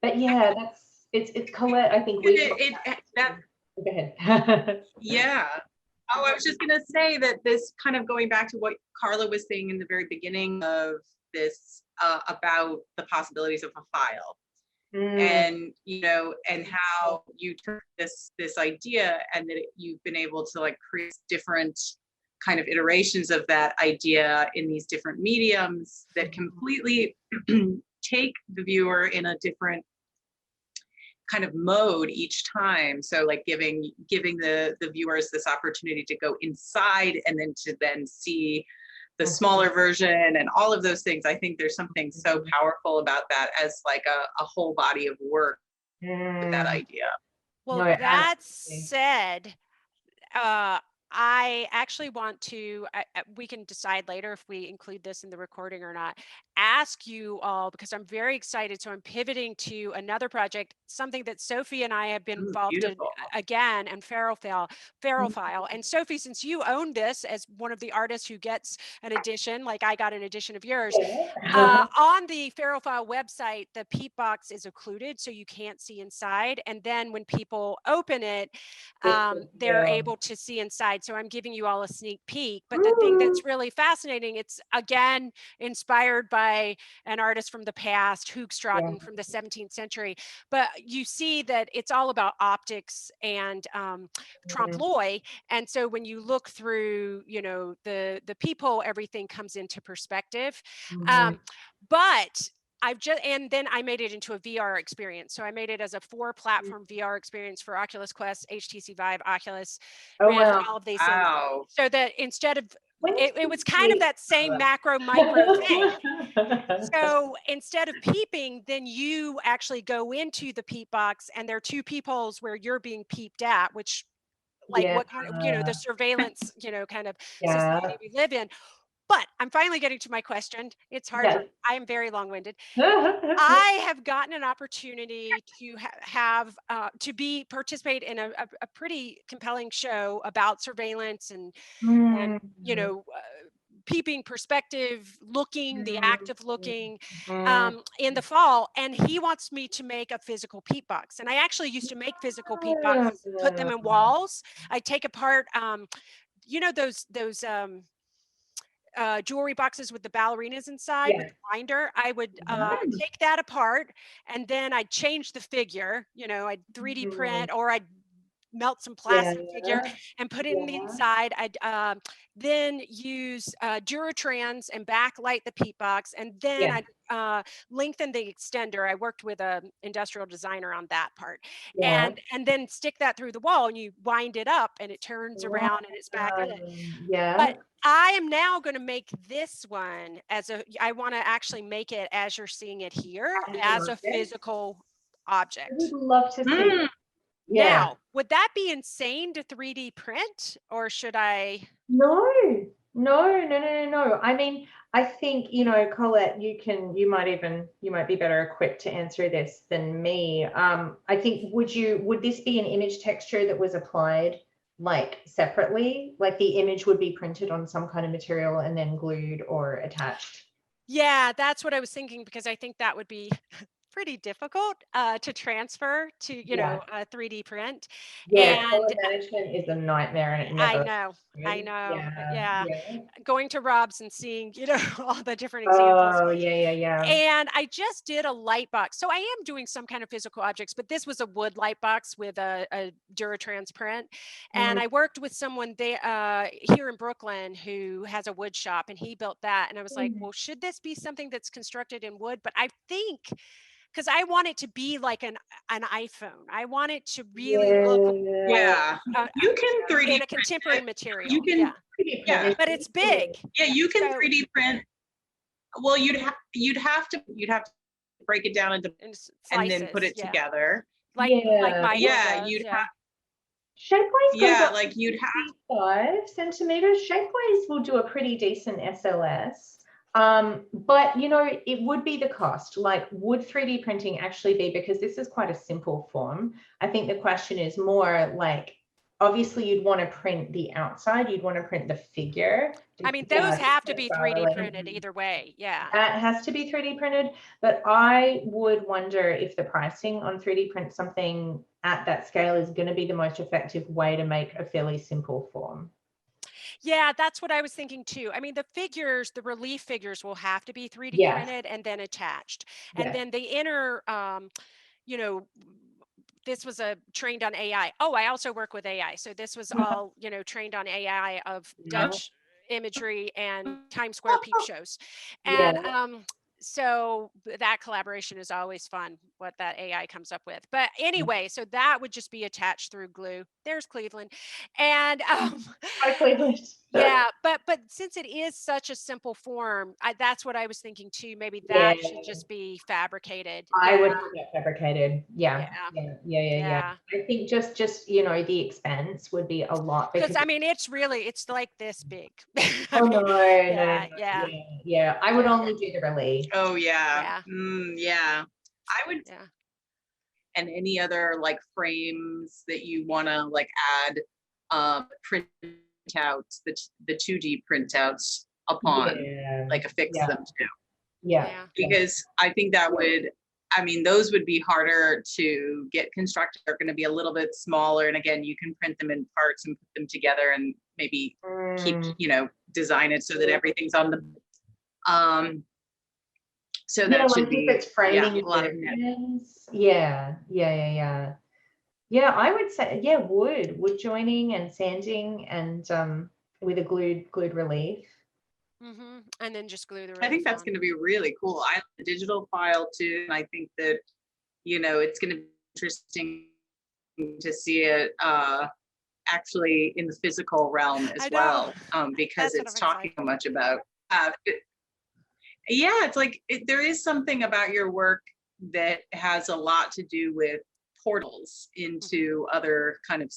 But yeah, it's Colette, I think go ahead. Yeah. Oh, I was just going to say that this kind of going back to what Carla was saying in the very beginning of this about the possibilities of a file. And and how you took this idea and that you've been able to like create different kind of iterations of that idea in these different mediums that completely take the viewer in a different kind of mode each time. So like giving the viewers this opportunity to go inside and then to see the smaller version and all of those things. I think there's something so powerful about that as like a whole body of work with that idea. Well, No, that absolutely. said, uh, I actually want to, we can decide later if we include this in the recording or not, ask you all, because I'm very excited. So I'm pivoting to another project, something that Sophie and I have been Ooh, involved in beautiful. again, and Feral Mhm. File. And Sophie, since you own this as one of the artists who gets an edition, like I got an edition of yours, Yeah. on the Feral File website, the peat box is occluded, so you can't see inside. And then when people open it, It's they're real. able to see inside. So I'm giving you all a sneak peek. But the thing Ooh. that's really fascinating, it's again inspired by an artist from the past, Yeah. Hoogstraten from the 17th century. But you see that it's all about optics and trompe Mhm. l'oeil. And so when you look through, the peephole, everything comes into perspective. Mhm. Um, but and then I made it into a VR experience. So I made it as a 4-platform VR experience for Oculus Quest, HTC Vive, Oculus Oh, Rift, wow. all of these things. Wow. So that instead of When did it you was kind of sleep, that same Carla? macro micro thing. So instead of peeping, then you actually go into the peep box, and there are 2 peepholes where you're being peeped at, which like Yeah. what kind of, the surveillance, kind of society Yeah. we live in. But I'm finally getting to my question. It's hard Yes. for, I am very long-winded. I have gotten an opportunity to participate in a pretty compelling show about surveillance and Mm. peeping, perspective, looking, the act of looking, Mhm. in the fall. And he wants me to make a physical peep box. And I actually used to make physical peep boxes and put them in walls. I take apart, those jewelry boxes with the ballerinas inside with Yeah. the binder. I would Mhm. take that apart, and then I'd change the figure. I'd 3D Mhm. print, or I'd melt some Yeah. plastic figure and put it in the Yeah. inside. I'd then use Duratrans and backlight the peat box, and then Yeah. I'd lengthen the extender. I worked with an industrial designer on that part, Yeah. and then stick that through the wall, and you wind it up, and it turns Wow. around, and it's back in. Yeah. But I am now going to make this one I want to actually make it as you're seeing it here, As an as a object. physical I would object. love to see. Mm, Yeah. Now, would that be insane to 3D print, or should I? No, no, no, no, no, no. I mean, I think, Colette, you might be better equipped to answer this than me. I think, would this be an image texture that was applied like separately? Like the image would be printed on some kind of material and then glued or attached? Yeah, that's what I was thinking, because I think that would be pretty difficult to transfer to, Yeah. a 3D print. Yeah, color And management is a nightmare and it I never know, I good. know. Yeah, Yeah. yeah. Going to Rob's and seeing, all the different examples. Oh, yeah, yeah, yeah. And I just did a light box. So I am doing some kind of physical objects, but this was a wood light box with a Duratrans print. And Mhm. I worked with someone there here in Brooklyn who has a wood shop, and he built that. And I was like, well, should this be something that's constructed in wood? But I think, because I want it to be like an iPhone. I want it to really look like Yeah. yeah. You can 3D in a print contemporary it. You material. can, Yeah. 3D print yeah. is But it's big. ridiculous. Yeah, you can So 3D print. Well, you'd have to break it down into in and then put slices. it Yeah. together. Like Yeah. Michael Yeah, does. Yeah. Shapeways goes yeah, up to like you'd have 65 centimeters. Shapeways will do a pretty decent SLS. But it would be the cost. Like, would 3D printing actually be, because this is quite a simple form? I think the question is more like, obviously you'd want to print the outside, you'd want to print the figure. I mean, those have to be 3D printed either way. Yeah. That has to be 3D printed, but I would wonder if the pricing on 3D print something at that scale is going to be the most effective way to make a fairly simple form. Yeah, that's what I was thinking too. I mean, the relief figures will have to be 3D Yes, printed and then attached. And yes. then the inner, you know, this was a trained on AI. Oh, I also work with AI. So this was all, trained on AI of Yeah. Dutch imagery and Times Square peep shows. And Yeah. so that collaboration is always fun, what that AI comes up with. But anyway, so that would just be attached through glue. There's Cleveland. And Hi, Cleveland. Yeah, but since it is such a simple form, that's what I was thinking too. Maybe Yeah, that should just be fabricated. I would Yeah, have that fabricated. Yeah, yeah, yeah. yeah. I think just you know, the expense would be a lot Because because I mean, it's like this big. I oh no, mean, no, yeah, yeah, yeah. I would yeah, only do the relief. Oh yeah. yeah, Yeah. I would, yeah. and any other like frames that you want to like add print out the 2D printouts upon, Yeah, like affix yeah, them to. yeah, Yeah. Because I think that would, I mean, those would be harder to get constructed. They're going to be a little bit smaller. And again, you can print them in parts and put them together and maybe keep, Mm. you know, design it so that everything's on the, so Yeah, that should like if be, it's yeah, framing a lot of, versions. Yeah. Yeah, I would say, yeah, wood joining and sanding and with a glued relief. And then just glue the I think relief that's on. going to be really cool. I have a digital file too. And I think that, you know, it's going to be interesting to see it actually in the physical realm as I know. well, because That's what it's I'm talking excited so for. much about. Yeah, it's like there is something about your work that has a lot to do with portals Mhm. into other kind of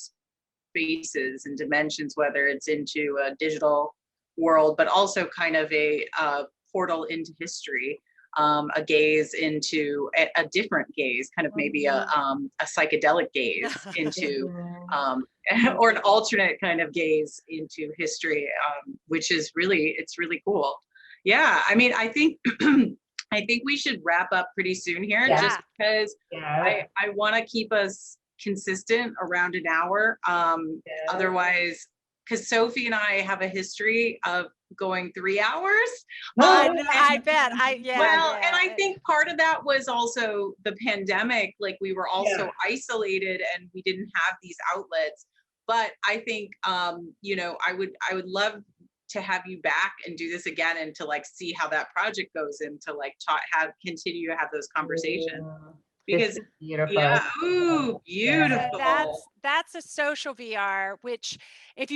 spaces and dimensions, whether it's into a digital world, but also kind of a portal into history, a gaze into a different gaze, kind of maybe a psychedelic gaze into, Mhm. um, or an alternate kind of gaze into history, which is really, it's really cool. Yeah, I mean, I think I think we should wrap up pretty soon here, Yeah, just because yeah, I want to keep us consistent around an hour. yeah. Otherwise, because Sophie and I have a history of going 3 hours. I Um, know, and I bet. well, and I Yeah. think part of that was also the pandemic. Like we were Yeah. also isolated and we didn't have these outlets. But I think, you know, I would love to have you back and do this again and to like see how that project goes and to like continue to have those conversations Yeah. This because is beautiful. yeah, ooh, Yeah. So beautiful. that's a social VR, which if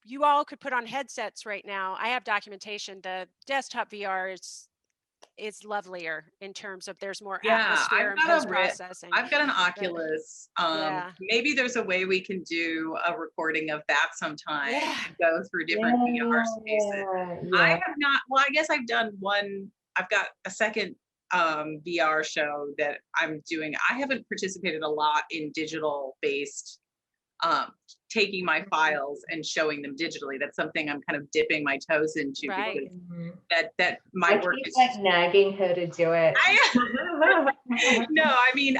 you all could put on headsets right now, I have documentation. The desktop VR is lovelier in terms of there's more Yeah, atmosphere and post processing. I've got an But Oculus. yeah, Maybe there's a way we can do a recording of that sometime yeah. and go through different VR spaces. I Yeah. have not, well, I guess I've done one, I've got a second VR show that I'm doing. I haven't participated a lot in digital based um, taking my files and showing them digitally. That's something I'm kind of dipping my toes into Right. because Mhm. that I my work keep like is. nagging her to do it. I no, I mean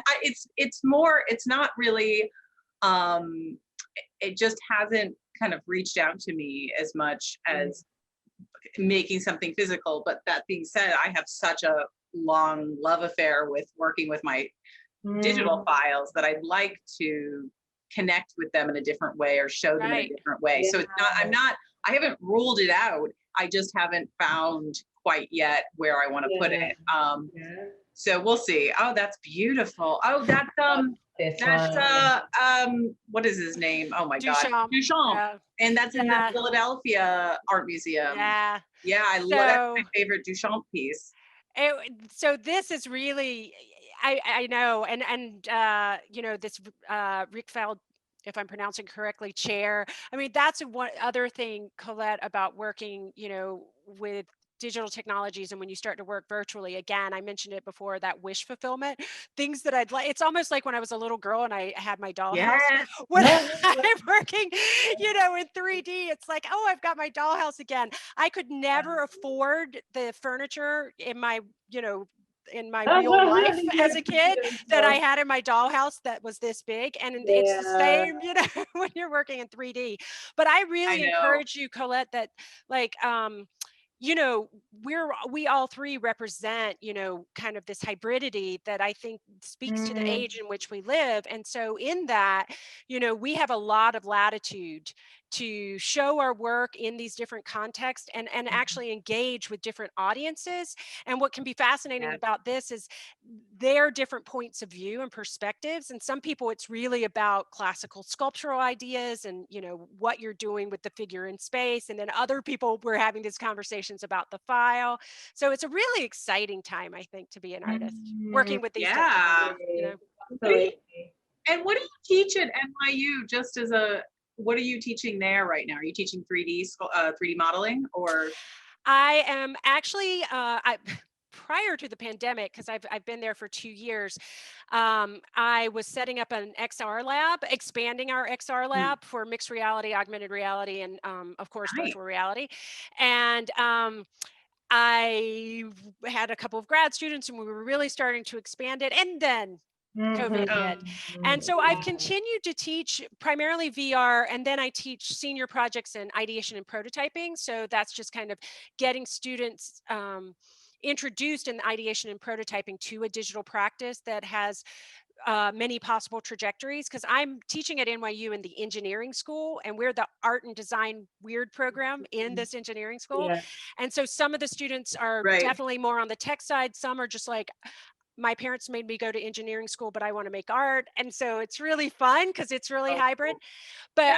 it's more. It's not really. Um, it just hasn't kind of reached out to me as much as making something physical. But that being said, I have such a long love affair with working with my digital Mm, files that I'd like to connect with them in a different way or show them in a Right. different way. yeah. So it's not, I haven't ruled it out. I just haven't found quite yet where I want to put Yeah. it. Yeah. So we'll see. Oh, that's beautiful. Oh, Love this that's one. what is his name? Oh my God, Duchamp. Duchamp. Yeah. And that's in the Yeah. Philadelphia Art Museum. Yeah. Yeah, I love that's my So favorite Duchamp piece. so this is really I know and this Rickfeld, if I'm pronouncing correctly, chair. I mean, that's one other thing, Colette, about working, with digital technologies. And when you start to work virtually, again, I mentioned it before, that wish fulfillment, things that I'd like. It's almost like when I was a little girl and I had my dollhouse. Yes. When I'm working, in 3D, it's like, oh, I've got my dollhouse again. I could never afford the furniture you know, in my real life Yeah, as a kid that I had in my dollhouse that was this big. And it's the yeah. same, when you're working in 3D. But I I really know. encourage you, Colette, that like you know we all three represent kind of this hybridity that I think speaks to the Mm, age in which we live. And so in that, we have a lot of latitude to show our work in these different contexts and actually engage with different audiences. And what can be fascinating about this is their different points of view and perspectives. And some people, it's really about classical sculptural ideas and, you know, what you're doing with the figure in space. And then other people, we're having these conversations about the file. So it's a really exciting time, I think, to be an artist, working with these technologies, you know. And what do you teach at NYU? Just as a, what are you teaching there right now? Are you teaching 3D modeling, or? I am actually, prior to the pandemic, because I've been there for 2 years, I was setting up an XR lab, expanding our XR lab for mixed reality, augmented reality, and of course, virtual reality. And I had a couple of grad students and we were really starting to expand it. And then COVID hit. And so I've continued to teach primarily VR, and then I teach senior projects in ideation and prototyping. So that's just kind of getting students introduced in ideation and prototyping to a digital practice that has many possible trajectories, because I'm teaching at NYU in the engineering school, and we're the art and design weird program in this engineering school. And so some of the students are definitely more on the tech side. Some are just like, my parents made me go to engineering school, but I want to make art. And so it's really fun because it's really hybrid. But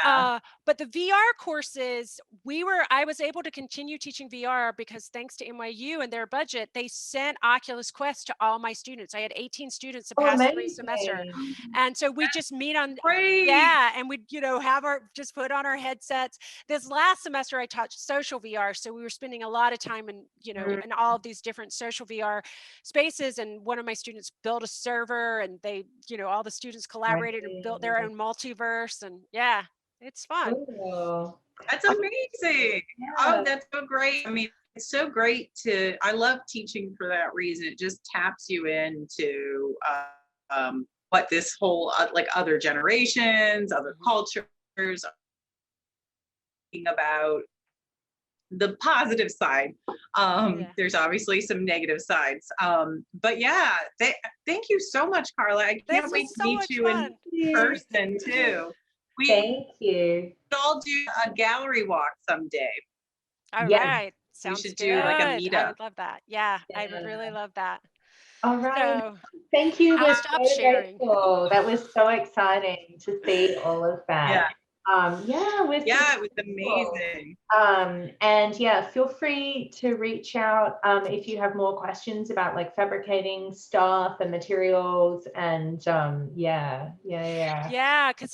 the VR courses, I was able to continue teaching VR because thanks to NYU and their budget, they sent Oculus Quest to all my students. I had 18 students to pass every semester. And so we just meet on, and we, you know, just put on our headsets. This last semester I taught social VR. So we were spending a lot of time in, you know, in all of these different social VR spaces. And one of my students built a server, and they, you know, all the students collaborated and built their own multiverse. And it's fun. Cool. That's amazing. Oh, that's so great. I mean, it's so great I love teaching for that reason. It just taps you into what this whole, like other generations, other cultures are thinking about. The positive side. There's obviously some negative sides. But yeah, thank you so much, Carla. I can't wait to meet you in person too. Thank you. We'll all do a gallery walk someday. All right. Sounds we should good. do like a meetup. I would love that. Yeah, I would really love that. All right. So, thank you. I'll stop sharing. Grateful. That was so exciting to see all of that. It was amazing. And feel free to reach out if you have more questions about like fabricating stuff and materials, and because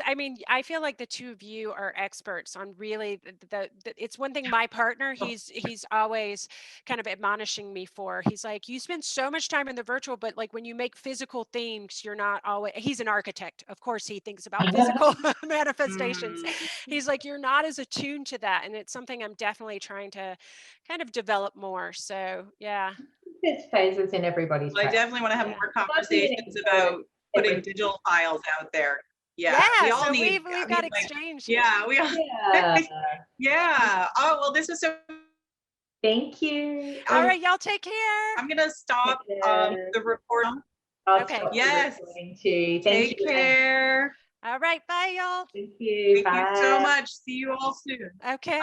I mean, I feel like the two of you are experts on really it's one thing. My partner, he's always kind of admonishing me for. He's like, you spend so much time in the virtual, but like when you make physical things, you're not always. He's an architect, of course. He thinks about physical manifestations. He's like, you're not as attuned to that, and it's something I'm definitely trying to kind of develop more. So there's phases in everybody's I definitely want to have more conversations about putting digital files out there. We all need. We've got exchange. We all. Oh well, this is so. Thank you. All right, y'all take care. I'm gonna stop the recording. Okay. Yes. Take care. All right, bye, y'all. Thank you. Thank you so much. See you all soon. Okay.